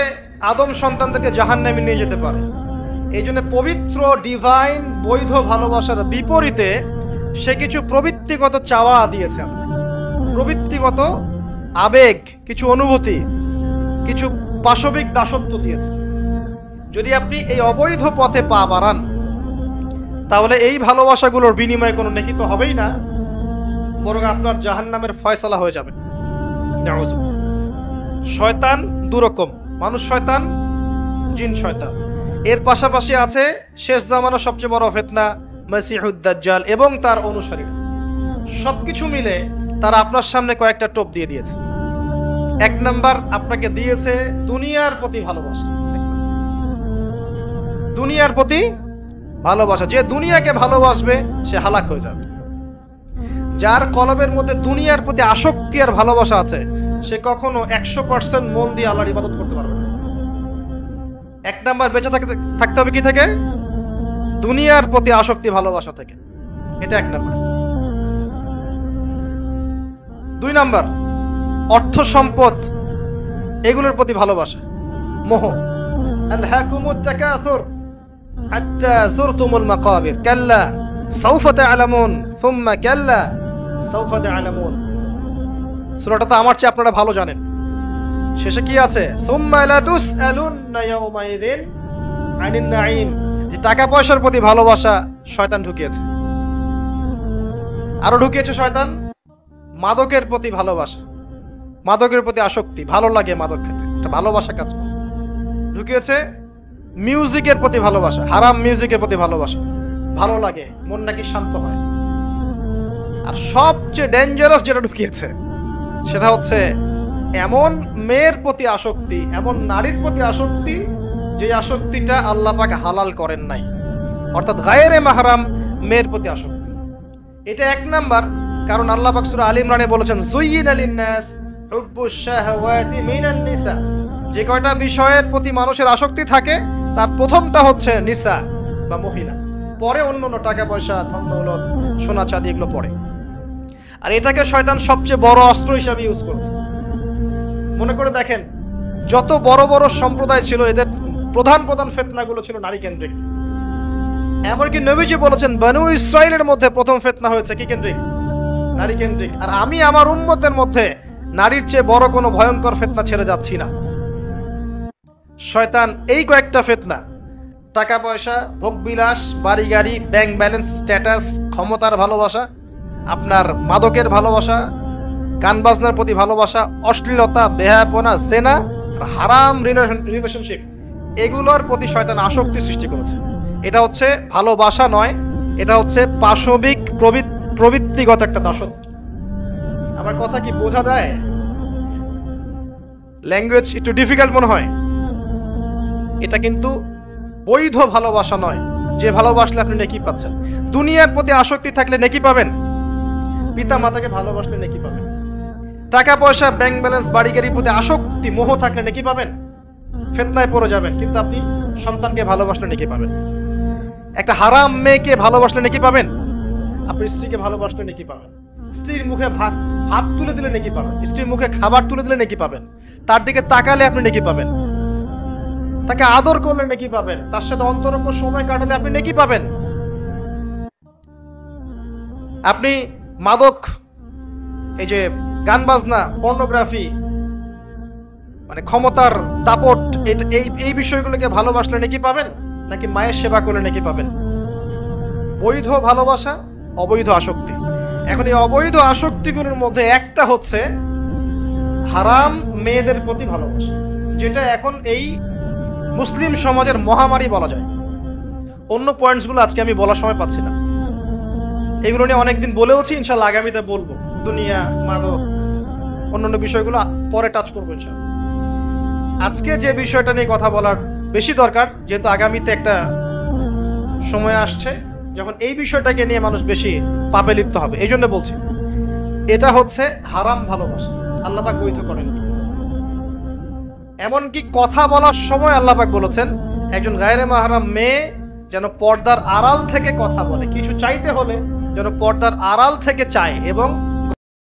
আদম সন্তানদেরকে জাহান্নামে নিয়ে যেতে পারে। এই জন্য পবিত্র ডিভাইন বৈধ ভালোবাসার বিপরীতে সে কিছু প্রবৃত্তিগত চাওয়া দিয়েছে, প্রবৃত্তিগত আবেগ, কিছু অনুভূতি, কিছু পাশবিক দাসত্ব দিয়েছে। যদি আপনি এই অবৈধ পথে পা বাড়ান, তাহলে এই ভালোবাসাগুলোর বিনিময়ে কোনো নেকি তো হবেই না, বরং আপনার জাহান্নামের ফয়সালা হয়ে যাবে। শয়তান দুরকম, মানুষ শয়তান, জিন শয়তান। এর পাশাপাশি আছে শেষ জামানার সবচেয়ে বড় ফিতনা মাসিহুদ দাজ্জাল এবং তার অনুসারীরা। সবকিছু মিলে তারা আপনার সামনে কয়েকটা টোপ দিয়ে দিয়েছে। এক নাম্বার, আপনাকে দিয়েছে দুনিয়ার প্রতি ভালোবাসা। দুনিয়ার প্রতি ভালোবাসা, যে দুনিয়াকে ভালোবাসবে সে হালাক হয়ে যাবে। যার কলবের মধ্যে দুনিয়ার প্রতি আসক্তি আর ভালোবাসা আছে, সে কখনো 100% মন দিয়ে আল্লাহর ইবাদত করতে পারবে না। এক নাম্বার, বেঁচে থাকতে হবে কি থেকে? দুনিয়ার প্রতি আসক্তি, ভালোবাসা থেকে। এটা এক নাম্বার। দুই নাম্বার, অর্থ সম্পদ এগুলোর প্রতি ভালোবাসা, মোহ। আলহাকুমুত তাকাসুর হাত্তা যুরতুমুল মাকাবির কাল্লা সাউফা তা'লামুন সুম্মা কাল্লা সাউফা তা'লামুন। সূরাটা তো আমার চেয়ে আপনারা ভালো জানেন। শেষে কি আছে? সুম্মা লা তুসআলুন্না ইয়াওমাইযিন আনিন নাঈম। যে টাকা পয়সার প্রতি ভালোবাসা শয়তান ঢুকিয়েছে। আরো ঢুকিয়েছে শয়তান মাদকের প্রতি ভালোবাসা, মাদকের প্রতি আসক্তি, ভালো লাগে মাদক খেতে, এটা ভালোবাসা কাজ করে। ঢুকিয়েছে মিউজিকের প্রতি ভালোবাসা, হারাম মিউজিকের প্রতি ভালোবাসা, ভালো লাগে, মন নাকি শান্ত হয়। আর সবচেয়ে ডেঞ্জারাস যেটা ঢুকিয়েছে সেটা হচ্ছে এমন মেয়ের প্রতি আসক্তি, এমন নারীর প্রতি আসক্তি, যে আসক্তিটা আল্লাহ পাক হালাল করেন নাই, অর্থাৎ গায়রে মাহরাম মেয়ের প্রতি আসক্তি। এটা এক নাম্বার। কারণ আল্লাহ পাক সূরা আলে ইমরানে বলেছেন যুয়িনা লিন-নাস হুব্বুশ শাহাওয়াতি মিনান নিসা, যে কয়টা বিষয়ের প্রতি মানুষের আসক্তি থাকে তার প্রথমটা হচ্ছে নিসা বা মহিলা, পরে অন্যান্য টাকা পয়সা, ধন দৌলত, সোনা চাঁদি এগুলো পরে। আর এটাকে শয়তান সবচেয়ে বড় অস্ত্র হিসাবে ইউজ করছে। মনে করে দেখেন, যত বড় বড় সম্প্রদায় ছিল এদের প্রধান প্রধান ফিতনাগুলো ছিল নারী কেন্দ্রিক। এমনকি নবীজি বলেছেন বনু ইসরাইলের মধ্যে প্রথম ফিতনা হয়েছে কি কেন্দ্রিক? নারী কেন্দ্রিক। আর আমি আমার উম্মতের মধ্যে নারীর চেয়ে বড় কোনো ভয়ঙ্কর ফিতনা ছেড়ে যাচ্ছি না। শয়তান এই কয়েকটা ফিতনা, টাকা পয়সা, ভোগবিলাস, বাড়ি গাড়ি, ব্যাংক ব্যালেন্স, স্ট্যাটাস, ক্ষমতার ভালোবাসা, আপনার মাদকের ভালোবাসা, গান বাজনার প্রতি ভালোবাসা, অশ্লীলতা, বেহায়াপনা, জেনা, হারাম রিলেশনশিপ, এগুলোর প্রতি শয়তান আসক্তি সৃষ্টি করেছে। এটা হচ্ছে ভালোবাসা নয়, এটা হচ্ছে পাশবিক প্রবৃত্তিগত একটা দাসত্ব। আমার কথা কি বোঝা যায়? ল্যাঙ্গুয়েজ একটু ডিফিকাল্ট মনে হয়। এটা কিন্তু বৈধ ভালোবাসা নয়, যে ভালোবাসলে আপনি নেকি পাচ্ছেন। দুনিয়ার প্রতি আসক্তি থাকলে নেকি পাবেন, পিতা মাতাকে ভালোবাসলে নেকি পাবেন। টাকা পয়সা, ব্যাংক ব্যালেন্স, বাড়ি গাড়ির প্রতি আসক্তি, মোহ থাকলে নেকি পাবেন, ফিতনায় পড়ে যাবেন। কিন্তু আপনি সন্তানকে ভালোবাসলে নেকি পাবেন। একটা হারাম মেয়েকে ভালোবাসলে নেকি পাবেন, আপনি স্ত্রীকে ভালোবাসলে নেকি পাবেন। স্ত্রীর মুখে ভাত তুলে দিলে নেকি পাবেন, স্ত্রীর মুখে খাবার তুলে দিলে নেকি পাবেন, তার দিকে তাকালে আপনি নেকি পাবেন, তাকে আদর করলে নেকি পাবেন, তার সাথে অন্তরঙ্গ সময় কাটালে আপনি নেকি পাবেন। আপনি মাদক, এই যে গান বাজনা, পর্নোগ্রাফি, মানে ক্ষমতার দাপট, এই বিষয়গুলোকে ভালোবাসলে নেকি পাবেন, নাকি মায়ের সেবা করলে নেকি পাবেন? বৈধ ভালোবাসা, অবৈধ আসক্তি। এখন এই অবৈধ আসক্তিগুলোর মধ্যে একটা হচ্ছে হারাম মেয়েদের প্রতি ভালোবাসা, যেটা এখন এই মুসলিম সমাজের মহামারী বলা যায়। অন্য পয়েন্টসগুলো আজকে আমি বলার সময় পাচ্ছি না, এগুলো নিয়ে অনেকদিন বলেওছি, ইনশাল্লাহ আগামীতে বলবো। দুনিয়া, মাদক, অন্যান্য বিষয়গুলো পরে টাচ করবো ইনশাল্লাহ। আজকে যে বিষয়টা নিয়ে কথা বলার বেশি দরকার, যেহেতু আগামীতে একটা সময় আসছে যখন এই বিষয়টাকে নিয়ে মানুষ বেশি পাপে লিপ্ত হবে, এই জন্য বলছি। এটা হচ্ছে হারাম ভালোবাসা, আল্লাহ পাক বৈধ করেন। এমনকি কথা বলার সময় আল্লাহ পাক বলেছেন একজন গায়রে মাহরাম মেয়ে যেন পর্দার আড়াল থেকে কথা বলে, কিছু চাইতে হলে যেন পর্দার আড়াল থেকে চায় এবং